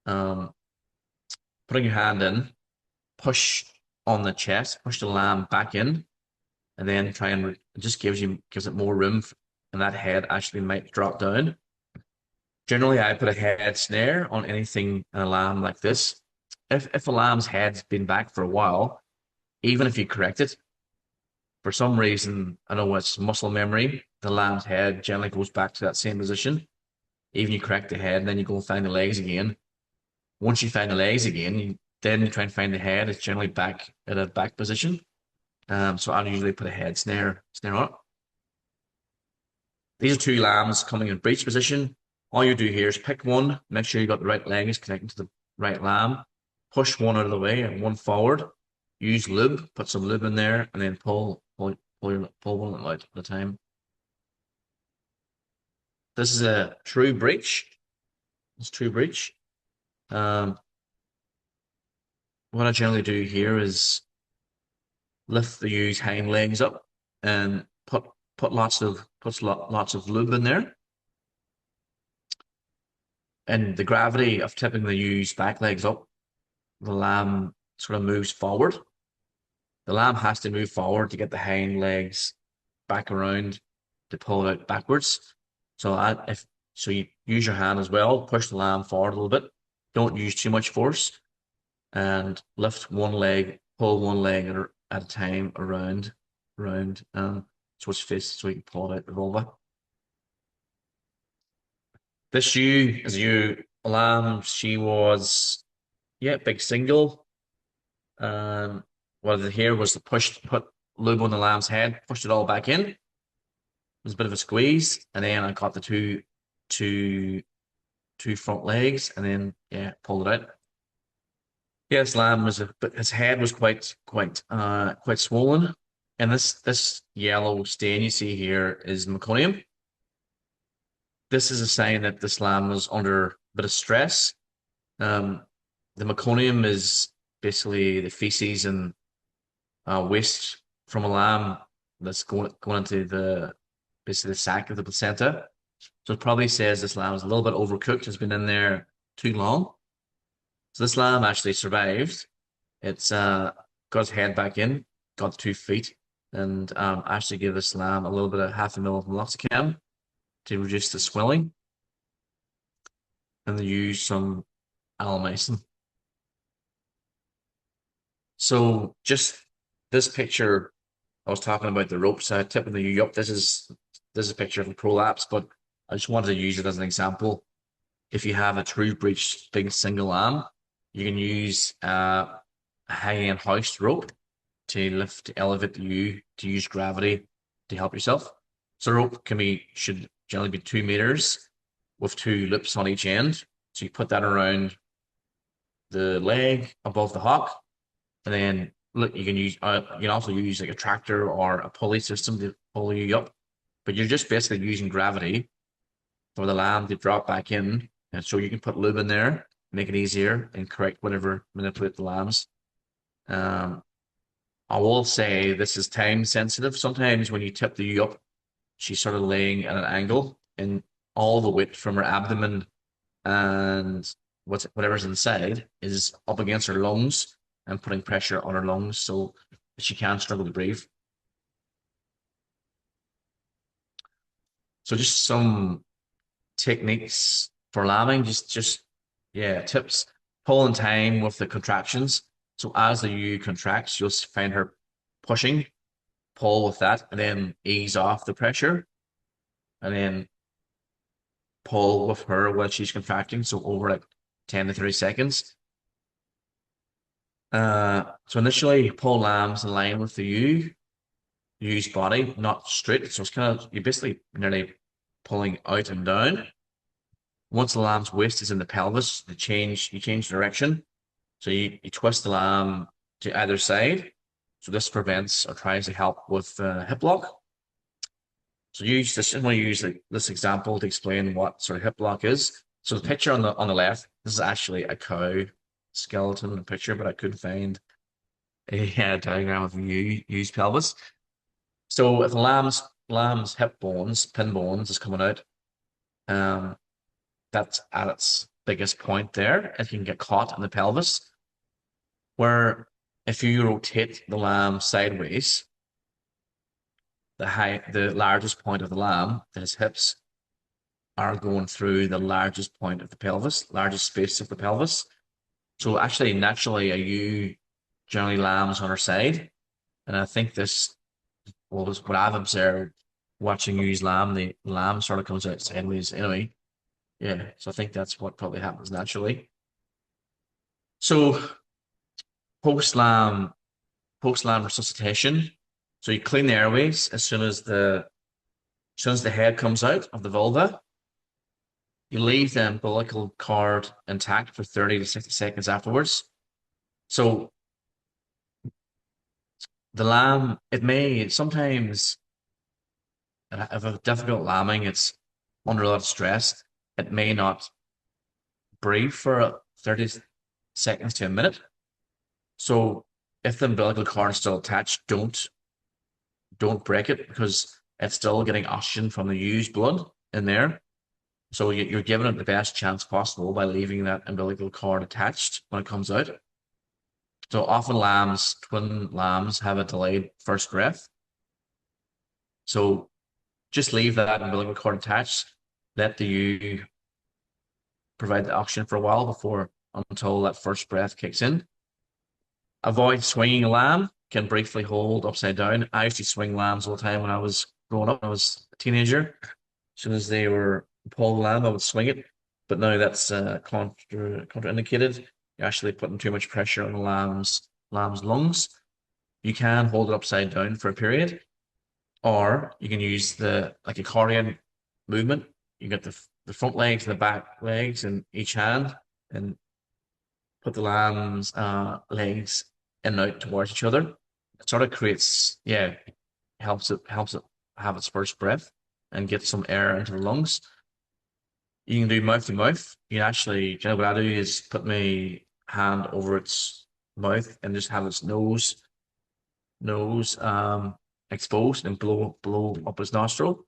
putting your hand in, push on the chest, push the lamb back in, and then try and it just gives it more room, and that head actually might drop down. Generally, I put a head snare on anything in a lamb like this. If a lamb's head's been back for a while, even if you correct it, for some reason, I know it's muscle memory, the lamb's head generally goes back to that same position. Even you correct the head, and then you go and find the legs again. Once you find the legs again, then you try and find the head. It's generally back at a back position. So I'll usually put a head snare on it. These are two lambs coming in breech position. All you do here is pick one, make sure you got the right leg is connecting to the right lamb, push one out of the way and one forward. Use lube, put some lube in there, and then pull one out at a time. This is a true breech. It's true breech. What I generally do here is lift the ewe's hind legs up and put lots of lube in there. And the gravity of tipping the ewe's back legs up, the lamb sort of moves forward. The lamb has to move forward to get the hind legs back around to pull it out backwards. So use your hand as well. Push the lamb forward a little bit. Don't use too much force, and lift one leg, pull one leg at a time around, switch face so you can pull it out the vulva. This ewe is a ewe lamb. She was, yeah, big single. What I did here was to put lube on the lamb's head, pushed it all back in. It was a bit of a squeeze, and then I got the two, two front legs, and then yeah, pulled it out. Yeah, this lamb was but his head was quite swollen, and this yellow stain you see here is meconium. This is a sign that this lamb was under a bit of stress. Um, the meconium is basically the feces and waste from a lamb that's going into the basically the sac of the placenta. So it probably says this lamb is a little bit overcooked, has been in there too long. So this lamb actually survived. It's got its head back in, got the 2 feet, and actually give this lamb a little bit of half a mil of meloxicam to reduce the swelling, and they use some alomycin. So just this picture, I was talking about the ropes, tipping the U up. This is a picture of a prolapse, but I just wanted to use it as an example. If you have a true breech big single lamb, you can use a hanging hoist rope to elevate the U to use gravity to help yourself. So rope should generally be 2 meters with two loops on each end. So you put that around the leg above the hock, and then look, you can also use like a tractor or a pulley system to pull you up. But you're just basically using gravity for the lamb to drop back in, and so you can put lube in there, make it easier, and correct whatever manipulate the lambs. Um, I will say this is time sensitive. Sometimes when you tip the ewe up, she's sort of laying at an angle, and all the weight from her abdomen and whatever's inside is up against her lungs and putting pressure on her lungs, so she can struggle to breathe. So just some techniques for lambing, just yeah, tips. Pull in time with the contractions. So as the ewe contracts, you'll find her pushing, pull with that, and then ease off the pressure, and then pull with her while she's contracting. So over like 10 to 30 seconds. So initially pull lambs in line with the ewe's body, not straight. So it's kind of, you're basically nearly pulling out and down. Once the lamb's waist is in the pelvis, you change direction. So you twist the lamb to either side. So this prevents or tries to help with hip lock. So use this. I'm going to use this example to explain what sort of hip lock is. So the picture on the left, this is actually a cow skeleton picture, but I couldn't find a diagram of ewe's pelvis. So if the lamb's hip bones, pin bones, is coming out, that's at its biggest point there. It can get caught in the pelvis. Where if you rotate the lamb sideways, the largest point of the lamb, his hips, are going through the largest point of the pelvis, largest space of the pelvis. So actually, naturally, a ewe generally lambs on her side, and I think this, well, is what I've observed watching ewes lamb. The lamb sort of comes out sideways anyway. Yeah, so I think that's what probably happens naturally. So post lamb resuscitation. So you clean the airways as soon as the head comes out of the vulva. You leave the umbilical cord intact for 30 to 60 seconds afterwards. So the lamb, it may sometimes, if a difficult lambing, it's under a lot of stress, it may not breathe for 30 seconds to a minute. So if the umbilical cord is still attached, don't break it, because it's still getting oxygen from the ewe's blood in there. So you're giving it the best chance possible by leaving that umbilical cord attached when it comes out. So often twin lambs have a delayed first breath. So just leave that umbilical cord attached. Let the ewe provide the oxygen for a while before until that first breath kicks in. Avoid swinging a lamb. Can briefly hold upside down. I used to swing lambs all the time when I was growing up. When I was a teenager. As soon as they were pulled lamb, I would swing it. But now that's contraindicated. You're actually putting too much pressure on the lamb's lungs. You can hold it upside down for a period, or you can use the like a cardian movement. You get the front legs and the back legs in each hand, and put the lamb's legs in and out towards each other. It sort of creates, yeah, helps it have its first breath and get some air into the lungs. You can do mouth to mouth. You can actually, you know what I do is put my hand over its mouth and just have its nose exposed and blow up its nostril.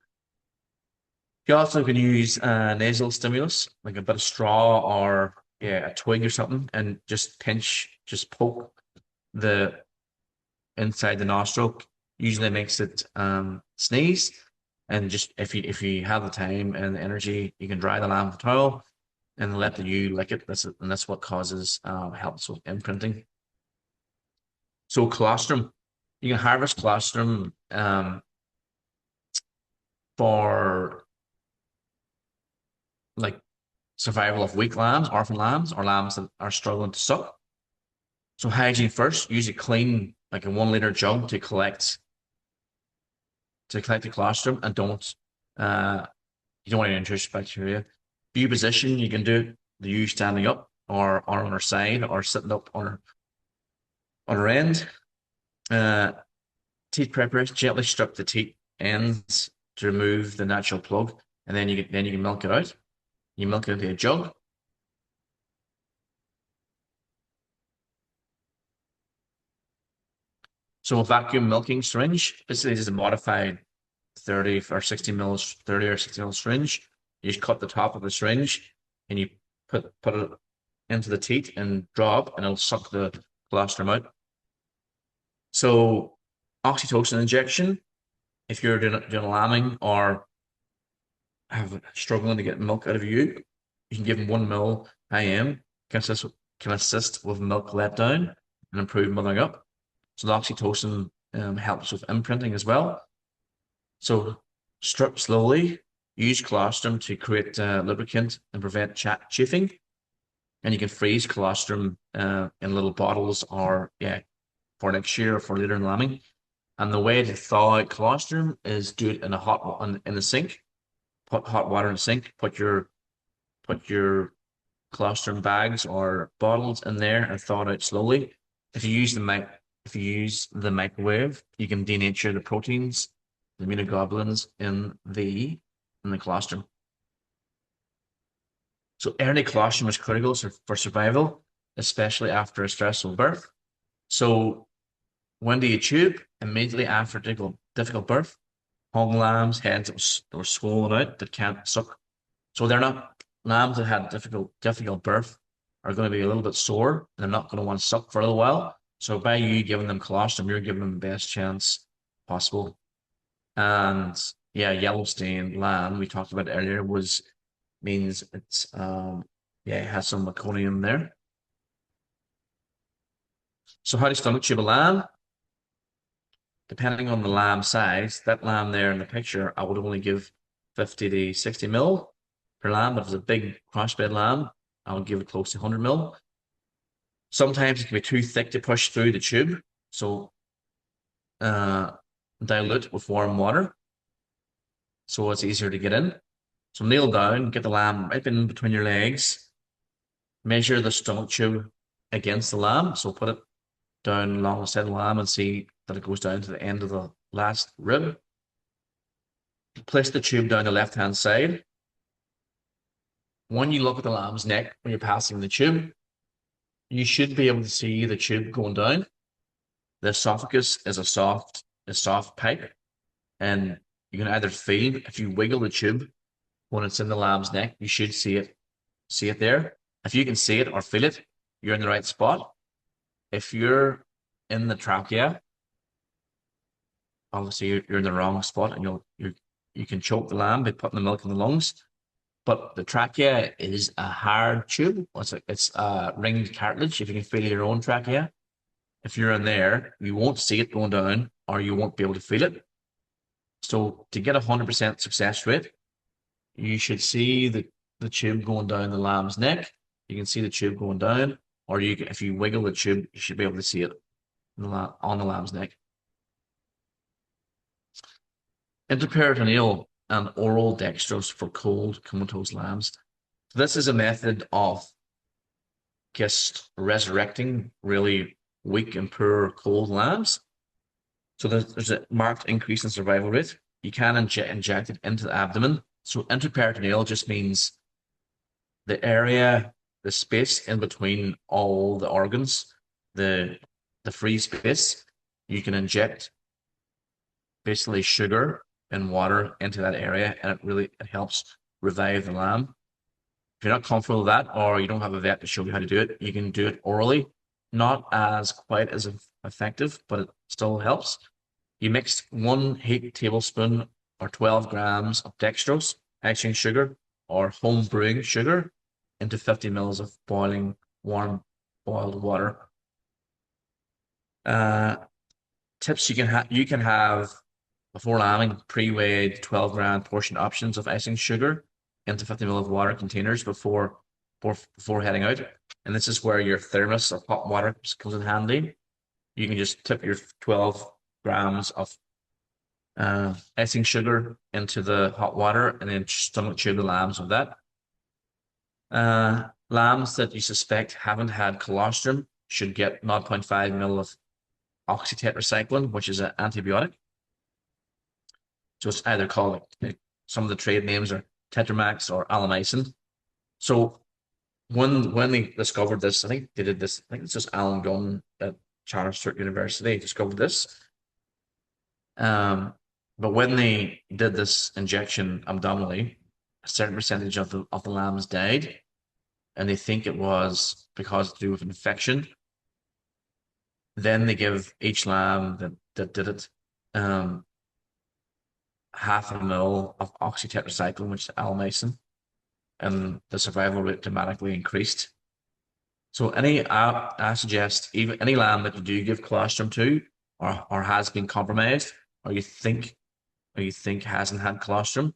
You also can use nasal stimulus, like a bit of straw or yeah, a twig or something, and just poke the inside the nostril. Usually makes it sneeze. And just if you have the time and the energy, you can dry the lamb with a towel and let you lick it. That's what causes helps with imprinting. So colostrum, you can harvest colostrum for like survival of weak lambs, orphan lambs, or lambs that are struggling to suck. So hygiene first, use a clean, like a 1 liter jug to collect the colostrum, and you don't want any intrusive bacteria. View position, you can do you standing up or on our side or sitting up on our end. Uh, Teat preparation, gently strip the teat ends to remove the natural plug, and then you can milk it out. You milk it into a jug. So a vacuum milking syringe, basically this is a modified 30 or 60 mil syringe. You just cut the top of the syringe and you put it into the teat and drop, and it'll suck the colostrum out. So oxytocin injection, if you're doing a lambing or struggling to get milk out of you can give them 1 ml IM, can assist with milk letdown and improve mothering up. So the oxytocin helps with imprinting as well. So strip slowly, use colostrum to create lubricant and prevent chafing. And you can freeze colostrum in little bottles or yeah, for next year or for later in lambing. And the way to thaw out colostrum is do it in the sink. Put hot water in the sink. Put your colostrum bags or bottles in there and thaw it out slowly. If you use the microwave, you can denature the proteins, the immunoglobulins in the colostrum. So early colostrum is critical for survival, especially after a stressful birth. So when do you tube? Immediately after difficult birth. Hung lambs, heads that were swollen out that can't suck. So they're not lambs that had difficult birth are going to be a little bit sore and they're not going to want to suck for a little while. So by you giving them colostrum, you're giving them the best chance possible. And yeah, yellow stain lamb we talked about earlier means it's yeah, it has some meconium there. So how to stomach tube a lamb? Depending on the lamb size, that lamb there in the picture, I would only give 50 to 60 mil per lamb. But if it's a big crossbred lamb, I would give it close to 100 mil. Sometimes it can be too thick to push through the tube, so dilute with warm water so it's easier to get in. So kneel down, get the lamb right in between your legs, measure the stomach tube against the lamb. So put it down along the side of the lamb and see that it goes down to the end of the last rib. Place the tube down the left-hand side. When you look at the lamb's neck when you're passing the tube, you should be able to see the tube going down. The esophagus is a soft pipe, and you can either feel if you wiggle the tube when it's in the lamb's neck, you should see it there. If you can see it or feel it, you're in the right spot. If you're in the trachea, obviously you're in the wrong spot, and you can choke the lamb by putting the milk in the lungs. But the trachea is a hard tube. It's a ringed cartilage. If you can feel your own trachea, if you're in there, you won't see it going down, or you won't be able to feel it. So to get 100% success rate, you should see the tube going down the lamb's neck. You can see the tube going down, or if you wiggle the tube, you should be able to see it on the lamb's neck. Intraperitoneal and oral dextrose for cold comatose lambs. This is a method of just resurrecting really weak and poor cold lambs. So there's a marked increase in survival rate. You can inject it into the abdomen. So intraperitoneal just means the area, the space in between all the organs, the free space. You can inject basically sugar and water into that area, and it helps revive the lamb. If you're not comfortable with that, or you don't have a vet to show you how to do it, you can do it orally. Not as quite as effective, but it still helps. You mix 1 heaped tablespoon or 12 grams of dextrose, icing sugar, or home brewing sugar into 50 mils of boiling warm boiled water. Tips you can have before lambing pre-weighed 12-gram portion options of icing sugar into 50 ml of water containers before heading out. And this is where your thermos of hot water comes in handy. You can just tip your 12 grams of icing sugar into the hot water and then stomach tube the lambs with that. Lambs that you suspect haven't had colostrum should get 0.5 ml of oxytetracycline, which is an antibiotic. So it's either called, some of the trade names are Tetramax or Alamycin. So when they discovered this, I think they did this, I think it's just Alan Gunn at Chartered University discovered this. But when they did this injection abdominally, a certain percentage of the lambs died, and they think it was because to do with infection. Then they give each lamb that did it half a mil of oxytetracycline, which is Almycin, and the survival rate dramatically increased. So I suggest even any lamb that you do give colostrum to, or has been compromised, or you think hasn't had colostrum,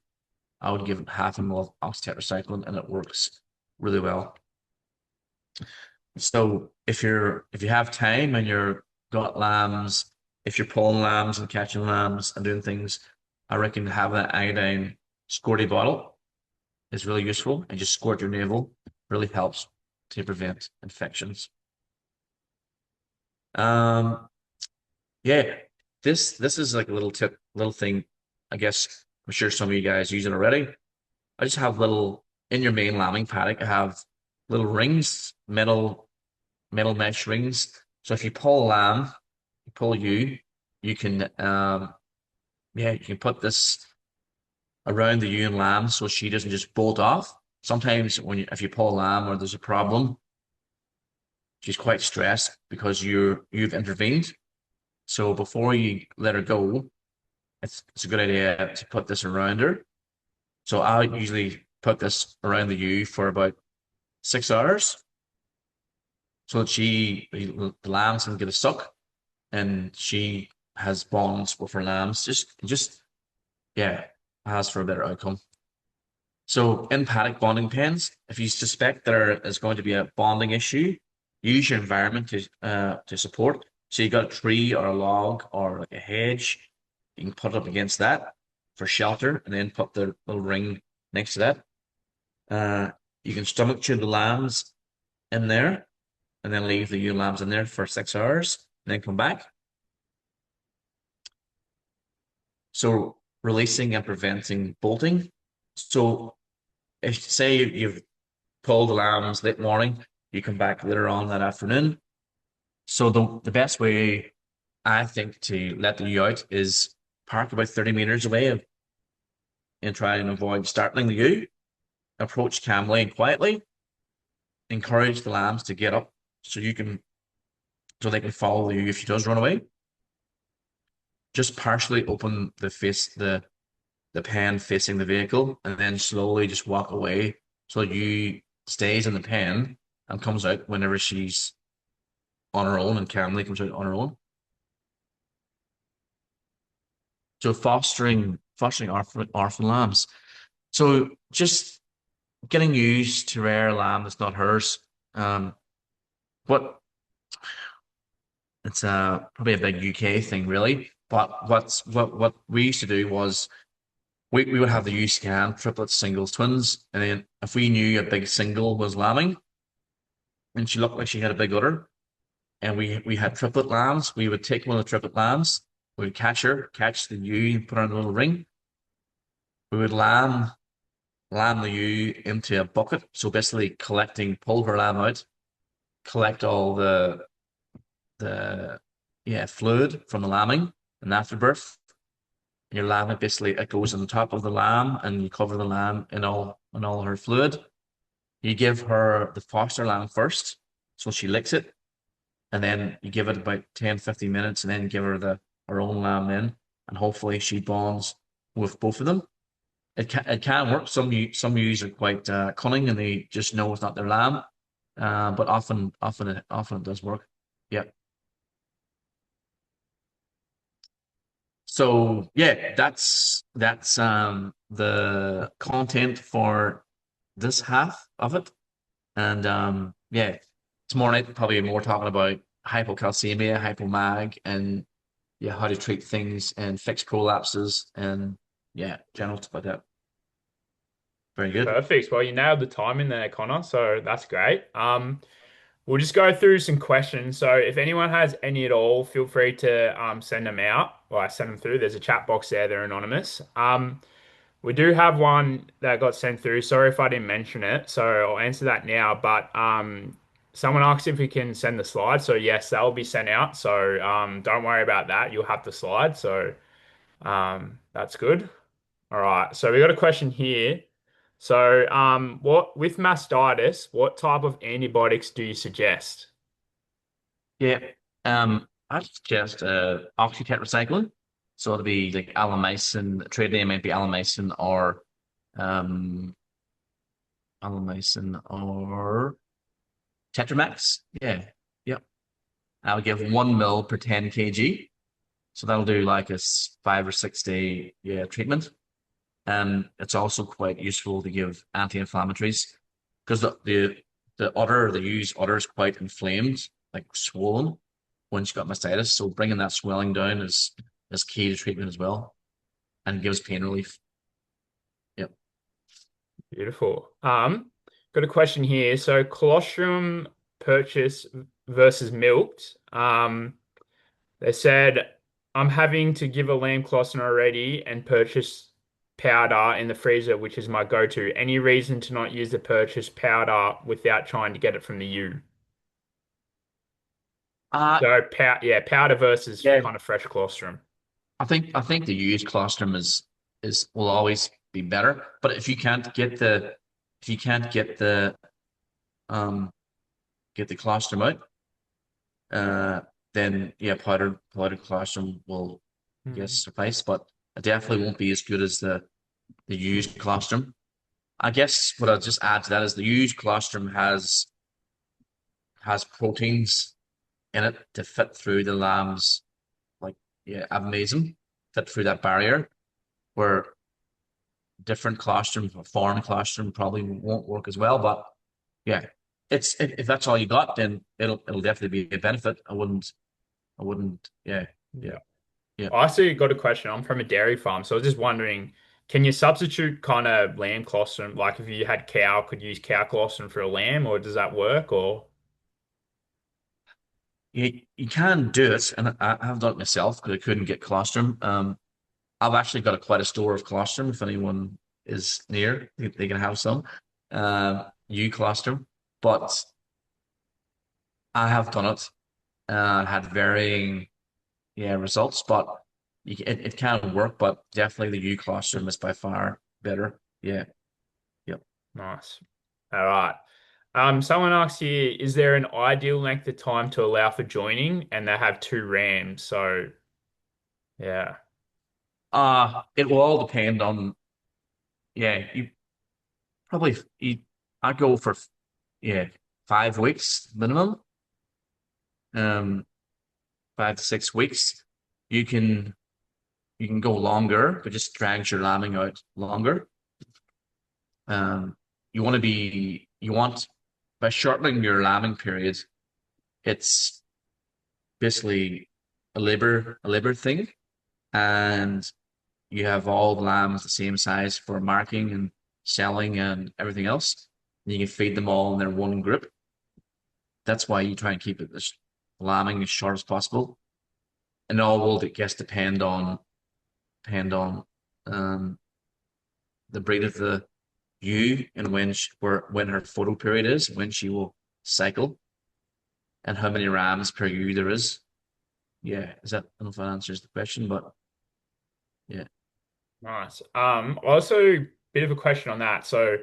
I would give it half a mil of oxytetracycline, and it works really well. So if you have time and you're got lambs, if you're pulling lambs and catching lambs and doing things, I reckon having an iodine squirty bottle is really useful, and just squirt your navel really helps to prevent infections. Yeah, this is like a little tip, little thing. I guess I'm sure some of you guys use it already. I just have little in your main lambing paddock. I have little rings, metal mesh rings. So if you pull a lamb, you pull you can yeah, you can put this around the ewe and lamb so she doesn't just bolt off. Sometimes if you pull a lamb or there's a problem, she's quite stressed because you've intervened. So before you let her go, it's a good idea to put this around her. So I usually put this around the ewe for about 6 hours so that the lambs can get a suck and she has bonds with her lambs. Yeah, has for a better outcome. So in paddock bonding pens, if you suspect there is going to be a bonding issue, use your environment to support. So you got a tree or a log or like a hedge, you can put it up against that for shelter, and then put the little ring next to that. You can stomach tube the lambs in there, and then leave the ewe lambs in there for 6 hours, and then come back. So releasing and preventing bolting. So if say you've pulled the lambs late morning, you come back later on that afternoon. So the best way I think to let the ewe out is park about 30 meters away and try and avoid startling the ewe. Approach calmly and quietly. Encourage the lambs to get up so they can follow the ewe if she does run away. Just partially open the the pen facing the vehicle, and then slowly just walk away so you stays in the pen and comes out whenever she's on her own and calmly comes out on her own. So fostering orphan lambs. So just getting used to rare lamb that's not hers. Um, what it's probably a big UK thing, really. But what we used to do was we would have the U scan, triplets, singles, twins, and then if we knew a big single was lambing and she looked like she had a big udder, and we had triplet lambs, we would take one of the triplet lambs, we would catch her, catch the ewe, put her in a little ring. We would lamb the ewe into a bucket. So basically pull her lamb out, collect all the fluid from the lambing and afterbirth. Your lamb, it goes on top of the lamb and you cover the lamb in all her fluid. You give her the foster lamb first, so she licks it, and then you give it about 10, 15 minutes, and then give her her own lamb in, and hopefully she bonds with both of them. It can work. Some ewes are quite cunning and they just know it's not their lamb. But often it does work. Yeah. So yeah, that's the content for this half of it. And yeah, tomorrow night probably more talking about hypocalcemia, hypomag, and yeah, how to treat things and fix prolapses and yeah, general stuff like that. Very good. Perfect. Well, you nailed the time in there, Connor, so that's great. We'll just go through some questions. So if anyone has any at all, feel free to send them out or send them through. There's a chat box there, they're anonymous. We do have one that got sent through. Sorry if I didn't mention it, so I'll answer that now. But someone asked if we can send the slides. So yes, that will be sent out. So don't worry about that. You'll have the slide. So that's good. All right. So we got a question here. So what with mastitis, what type of antibiotics do you suggest? Yeah. I suggest oxytetracycline. So it'll be like Alomycin, trade name might be um Alomycin or Tetramax. Yeah. Yep. I'll give 1 ml per 10 kg. So that'll do like a 5 or 6 day treatment. It's also quite useful to give anti-inflammatories because the udder, the used udder is quite inflamed, like swollen when she's got mastitis. So bringing that swelling down is key to treatment as well and gives pain relief. Yep. Beautiful. Got a question here. So colostrum purchase versus milked. They said I'm having to give a lamb colostrum already and purchase powder in the freezer, which is my go-to. Any reason to not use the purchase powder without trying to get it from the U? Uh So yeah, powder versus yeah. kind of fresh colostrum. I think the used colostrum is will always be better. But if you can't um get the colostrum out, uh, then yeah, powdered colostrum will, I guess, Hmm. suffice, but it definitely won't be as good as the used colostrum. I guess what I'll just add to that is the used colostrum has proteins in it to fit through the lamb's like yeah, amazing, fit through that barrier where different colostrum, foreign colostrum probably won't work as well. But yeah, it's if that's all you got, then it'll definitely be a benefit. I wouldn't, yeah, yeah, Yeah. yeah. I actually got a question. I'm from a dairy farm, so I was just wondering, can you substitute kind of lamb colostrum? Like if you had cow, could you use cow colostrum for a lamb, or does that work? Or You can do it, and I have done it myself because I couldn't get colostrum. I've actually got quite a store of colostrum. If anyone is near, they can have some. U colostrum, but I have done it. Had varying results, but it can work. But definitely the U colostrum is by far better. Yeah, yep. nice. All right. Someone asks here, is there an ideal length of time to allow for joining? And they have two rams, so yeah. It will all depend on, yeah, you probably, I go for, yeah, 5 weeks minimum, um, 5 to 6 weeks. You can, you can go longer, but just drags your lambing out longer. Um, you want, by shortening your lambing period, it's basically a labor thing, and you have all the lambs the same size for marking and selling and everything else. And you can feed them all in their one group. That's why you try and keep it as lambing as short as possible. And all will, I guess, depend on um, the breed of the ewe and when her photo period is, when she will cycle, and how many rams per ewe there is. Yeah, is that, I don't know if that answers the question, but yeah. Nice. Also, bit of a question on that. So,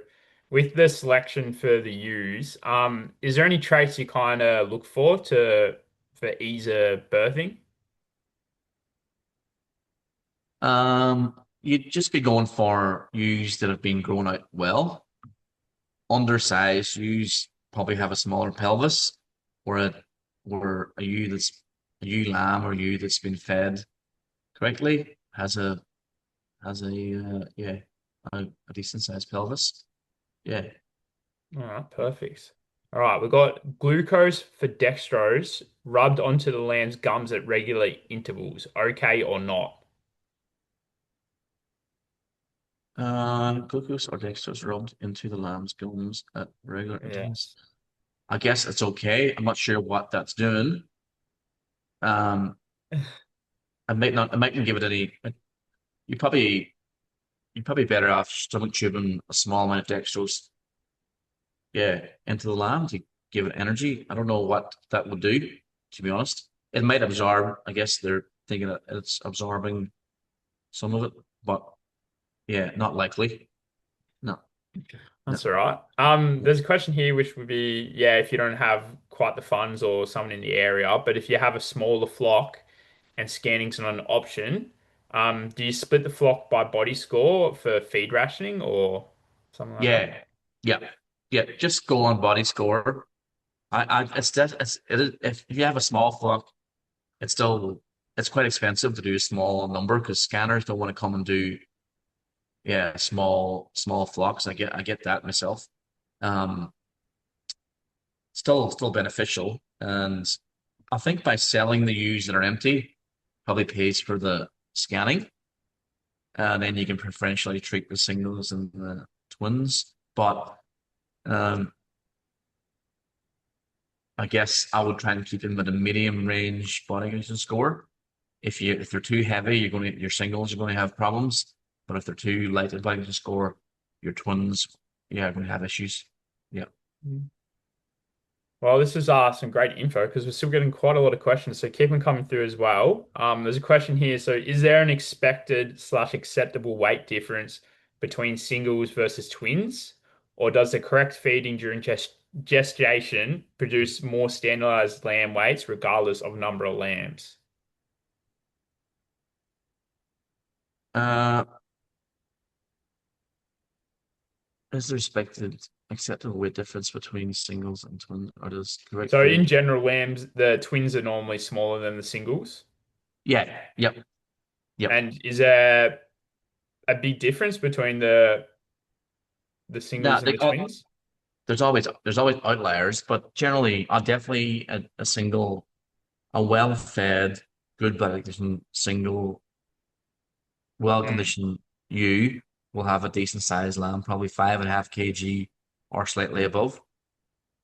with the selection for the ewes, is there any traits you kind of look for ease of birthing? You'd just be going for ewes that have been grown out well. Undersized ewes probably have a smaller pelvis, or a ewe that's a ewe lamb or ewe that's been fed correctly has a yeah, a decent sized pelvis. Yeah. All right, perfect. All right, we've got glucose for dextrose rubbed onto the lamb's gums at regular intervals. Okay or not? Glucose or dextrose rubbed into the lamb's gums at regular intervals. Yes. I guess it's okay. I'm not sure what that's doing. Um, I might not. I mightn't give it any. You probably you're probably better off stomach tubing a small amount of dextrose, yeah, into the lamb to give it energy. I don't know what that would do, to be honest. It might absorb. I guess they're thinking that it's absorbing some of it, but yeah, not likely. No, no. That's all right. There's a question here which would be, yeah, if you don't have quite the funds or someone in the area, but if you have a smaller flock and scanning's not an option, do you split the flock by body score for feed rationing or something like that? Yeah, yeah, yeah. Just go on body score. It's that if you have a small flock, it's still it's quite expensive to do a small number because scanners don't want to come and do, yeah, small flocks. I get that myself. Um, still beneficial, and I think by selling the ewes that are empty, probably pays for the scanning, and then you can preferentially treat the singles and the twins. But um, I guess I would try and keep them at a medium range body condition score. If they're too heavy, your singles are going to have problems. But if they're too light at body condition score, your twins, yeah, are going to have issues. Yeah. Well, this is some great info because we're still getting quite a lot of questions, so keep them coming through as well. There's a question here. So, is there an expected slash acceptable weight difference between singles versus twins, or does the correct feeding during gestation produce more standardized lamb weights regardless of number of lambs? Uh, is there expected acceptable weight difference between singles and twins, or does correct So, in feeding? general, lambs, the twins are normally smaller than the singles. Yeah. Yep. Yep. And is there a big difference between the Nah, singles and the twins? there's always outliers, but generally, I'll definitely a single, a well-fed, good body condition single, Mm. well-conditioned ewe will have a decent sized lamb, probably 5.5 kg or slightly above,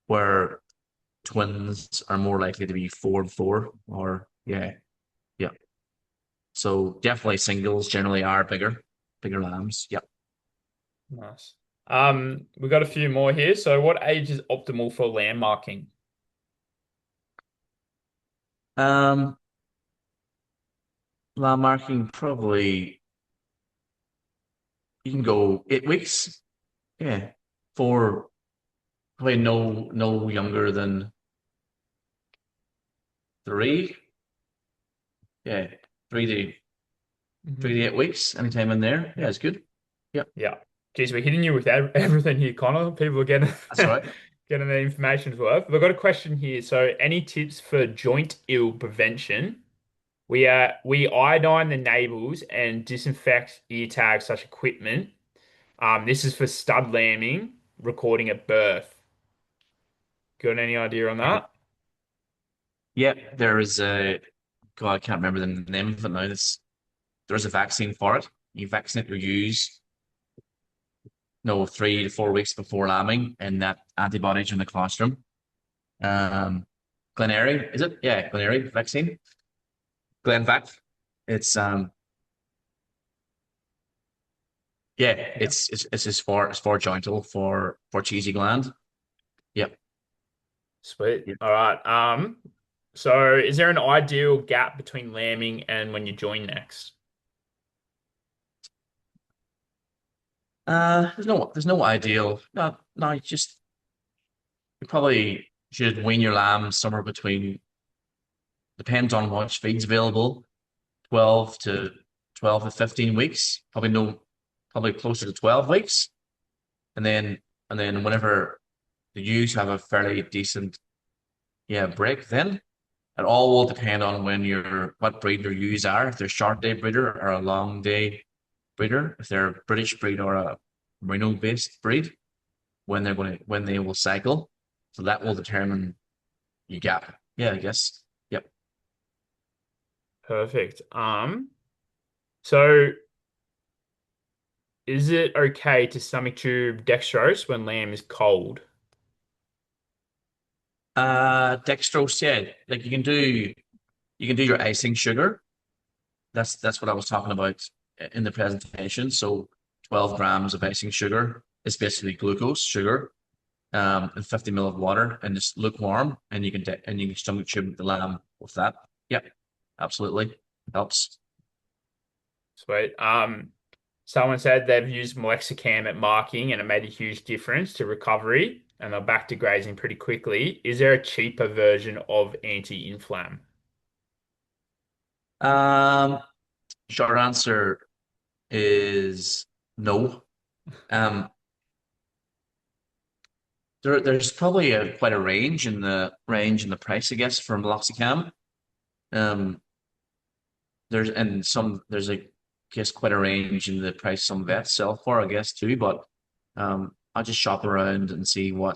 where twins are more likely to be 4 and 4, or yeah, yeah. So definitely singles generally are bigger lambs. Yep. Nice. We've got a few more here. So, what age is optimal for landmarking? Um, Lamb marking probably you can go 8 weeks. Yeah, for probably no younger than 3. Yeah, 3 to Hmm. 3 to 8 weeks, anytime in there. Yeah, it's good. Yep, Yeah. Geez, we're hitting you with everything here, Connor. People are getting that's all right. getting the information's worth. We've got a question here. So, any tips for joint ill prevention? We iodine the navels and disinfect ear tags such equipment. This is for stud lambing, recording at birth. Got any idea on Okay. that? Yep, there is a God, I can't remember the name of it now. There's a vaccine for it. You vaccinate your ewes, no, 3 to 4 weeks before lambing, and that antibodies in the colostrum. Um, Glenairy, is it? Yeah, Glenairy vaccine. Glenvac. It's yeah, Yeah. it's just for jointal for cheesy gland. Yep. Sweet. Yep. All right. So is there an ideal gap between lambing and when you join next? There's no ideal. No, no, you probably should wean your lambs somewhere between, depends on what feed's available, 12 to 12 to 15 weeks. Probably closer to 12 weeks. And then whenever the ewes have a fairly decent, yeah, break, then it all will depend on what breed your ewes are. If they're short day breeder or a long day breeder, if they're a British breed or a merino based breed, when they will cycle. So that will determine your gap. Yeah, I guess. Yep. Perfect. So is it okay to stomach tube dextrose when lamb is cold? Dextrose, yeah. Like you can do your icing sugar. That's what I was talking about in the presentation. So 12 grams of icing sugar is basically glucose sugar, and 50 ml of water, and just lukewarm, and you can stomach tube the lamb with that. Yep, absolutely helps. Sweet. Someone said they've used Melexicam at marking and it made a huge difference to recovery and they're back to grazing pretty quickly. Is there a cheaper version of anti-inflam? Um, Short answer is no. Um, there's probably quite a range in the price, I guess, for meloxicam. Um, there's I guess quite a range in the price some vets sell for, I guess too. But I'll just shop around and see where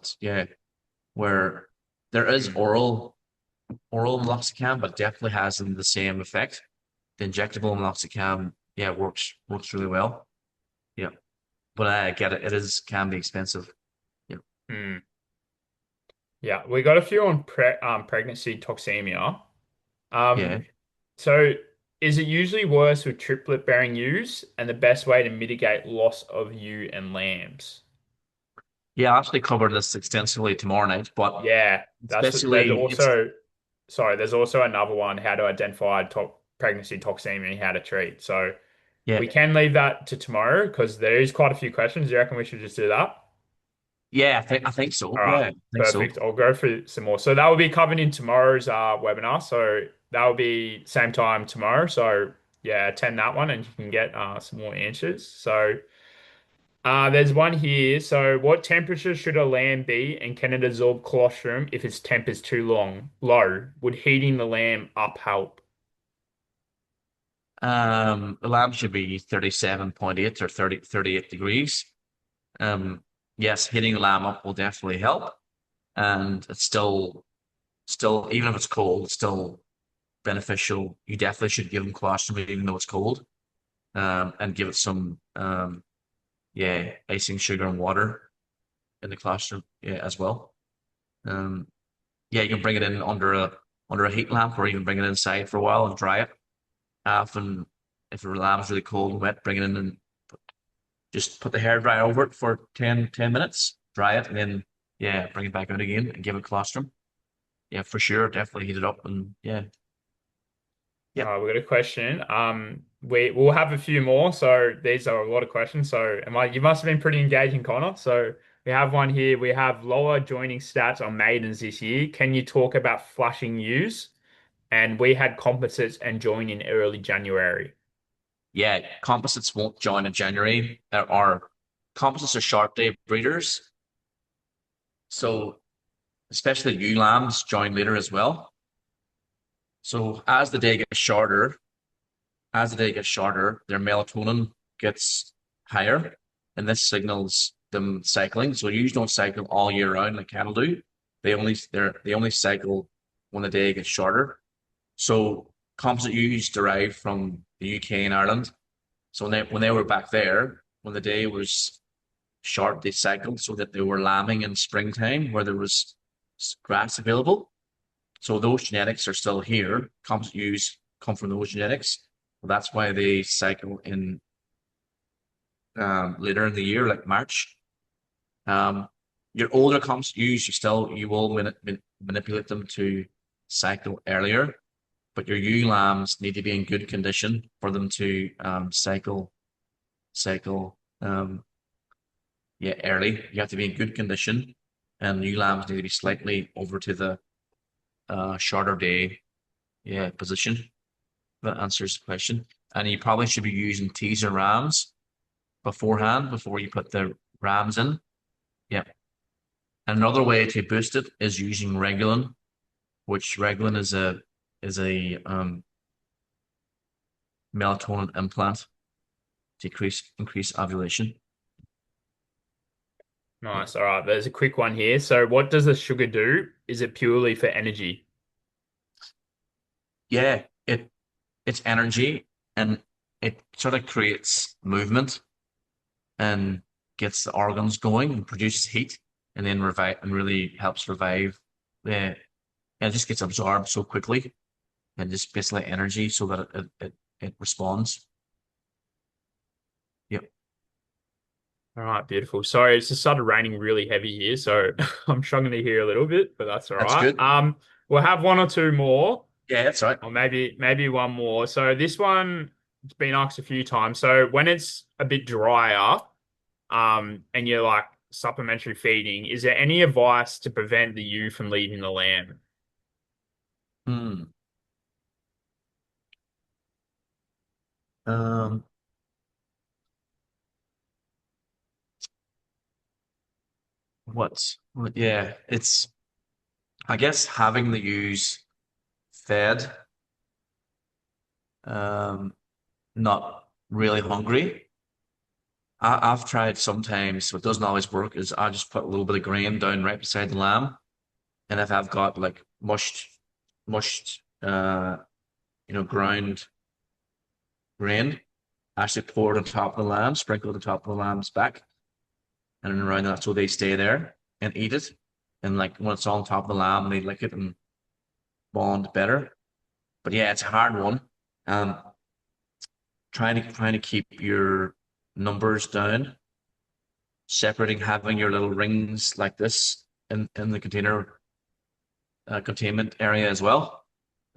there is Hmm. oral meloxicam, but definitely hasn't the same effect. The injectable meloxicam, yeah, works really well. Yeah, but I get it. It is can be expensive. Yeah, Hmm. Yeah, we got a few on pregnancy toxemia. yeah, Um, so is it usually worse with triplet bearing ewes and the best way to mitigate loss of ewe and lambs? yeah. I'll actually cover this extensively tomorrow night, but Yeah, there's especially it's also sorry, there's also another one, how to identify pregnancy toxemia and how to treat. So yeah, we can leave that to tomorrow because there is quite a few questions. Do you reckon we should just do that? yeah. I think so. All right, Yeah, I think so. perfect. I'll go through some more. So that will be covered in tomorrow's webinar. So that will be same time tomorrow. So yeah, attend that one and you can get some more answers. So there's one here. So what temperature should a lamb be and can it absorb colostrum if its temp is too low? Would heating the lamb up help? The lamp should be 37.8 or 38 degrees. Um, yes, heating the lamb up will definitely help. And it's still, even if it's cold, it's still beneficial. You definitely should give them colostrum even though it's cold. And give it some, yeah, icing sugar and water in the colostrum, yeah, as well. Um, yeah, you can bring it in under a heat lamp, or even bring it inside for a while and dry it. Often, if the lamb's really cold and wet, bring it in and just put the hair dry over it for 10 minutes, dry it, and then, yeah, bring it back out again and give it colostrum. Yeah, for sure. Definitely heat it up and yeah. All Yep. right, we've got a question. We'll have a few more. So these are a lot of questions. So you must have been pretty engaging, Connor. So we have one here. We have lower joining stats on maidens this year. Can you talk about flushing ewes? And we had composites and join in early January. Yeah, composites won't join in January. Or composites are short day breeders, so especially ewe lambs join later as well. So as the day gets shorter, their melatonin gets higher, and this signals them cycling. So ewes don't cycle all year round like cattle do. They only cycle when the day gets shorter. So composite ewes derive from the UK and Ireland. So when they were back there, when the day was short, they cycled so that they were lambing in springtime where there was grass available. So those genetics are still here. Composite ewes come from those genetics. Well, that's why they cycle in later in the year, like March. Um, your older composite ewes, you will manipulate them to cycle earlier, but your ewe lambs need to be in good condition for them to cycle yeah, early. You have to be in good condition, and ewe lambs need to be slightly over to the shorter day position. That answers the question. And you probably should be using teaser rams beforehand before you put the rams in. Yeah. Another way to boost it is using Regulin, which Regulin is a melatonin implant to increase ovulation. Yeah. Nice. All right. There's a quick one here. So what does the sugar do? Is it purely for energy? Yeah, it's energy and it sort of creates movement and gets the organs going and produces heat and then revive and really helps revive the and it just gets absorbed so quickly and just basically energy so that it responds. Yep, All right, beautiful. Sorry, it's just started raining really heavy here, so I'm struggling to hear a little bit, but that's all that's right. good. We'll have one or two more, Yeah, that's right. or maybe one more. So this one it's been asked a few times. So when it's a bit drier, and you're like supplementary feeding, is there any advice to prevent the ewe from leaving the lamb? Hmm. Um, yeah, it's I guess having the ewes fed, um, not really hungry. I've tried sometimes, so it doesn't always work, is I just put a little bit of grain down right beside the lamb. And if I've got like mushed, ground grain, I actually pour it on top of the lamb, sprinkle it on top of the lamb's back and then around that so they stay there and eat it. And like when it's on top of the lamb, they lick it and bond better. But yeah, it's a hard one. Um, trying to keep your numbers down, separating, having your little rings like this in the container containment area as well.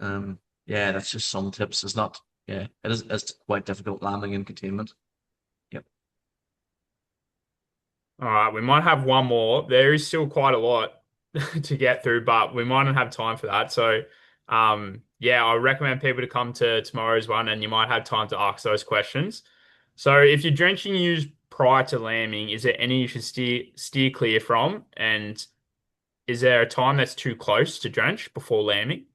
Yeah, that's just some tips. It's not, yeah, it's quite difficult landing in containment. Yep. All right, we might have one more. There is still quite a lot to get through, but we might not have time for that. So, yeah, I recommend people to come to tomorrow's one, and you might have time to ask those questions. So, if you're drenching ewes prior to lambing, is there any you should steer clear from? And is there a time that's too close to drench before lambing?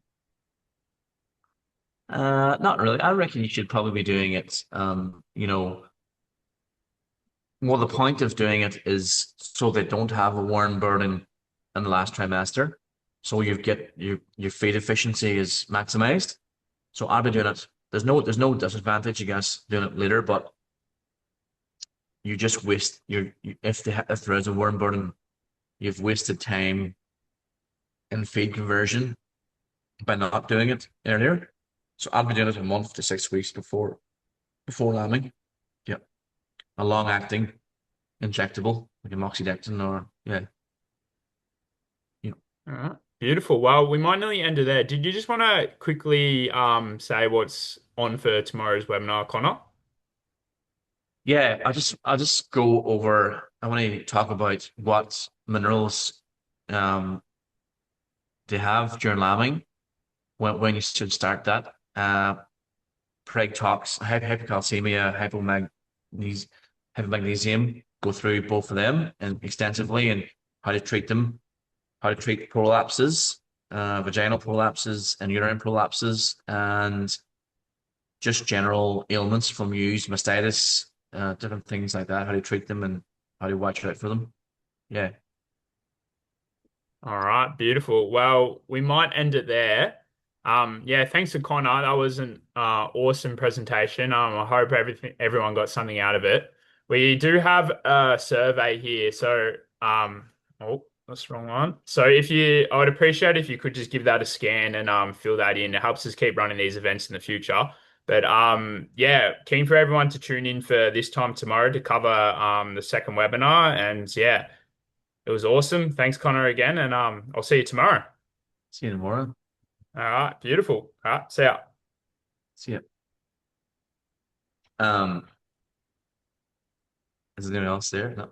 Not really. I reckon you should probably be doing it. Well, the point of doing it is so they don't have a worm burden in the last trimester. So you get your feed efficiency is maximized. So I'll be doing it. There's no disadvantage, I guess, doing it later, but you just waste if there is a worm burden, you've wasted time in feed conversion by not doing it earlier. So I'll be doing it a month to 6 weeks before lambing. Yeah, a long acting injectable like a moxidectin or yeah. Yeah. All right. Beautiful. Well, we might nearly end it there. Did you just want to quickly say what's on for tomorrow's webinar, Connor? Yeah, I'll just go over. I want to talk about what minerals um they have during lambing when you should start that. hypocalcemia, hypomagnesium, go through both of them and extensively and how to treat them, how to treat prolapses, vaginal prolapses and uterine prolapses, and just general ailments from use, mastitis, different things like that, how to treat them and how to watch out for them. Yeah. All right, beautiful. Well, we might end it there. Yeah, thanks to Connor. That was an awesome presentation. I hope everyone got something out of it. We do have a survey here, so oh, that's the wrong one. So I would appreciate if you could just give that a scan and fill that in. It helps us keep running these events in the future. But yeah, keen for everyone to tune in for this time tomorrow to cover the second webinar. And yeah. It was awesome. Thanks, Connor, again, and I'll see you tomorrow. See you tomorrow. All right, beautiful. All right, see ya. See you. Um, is there anyone else there? No.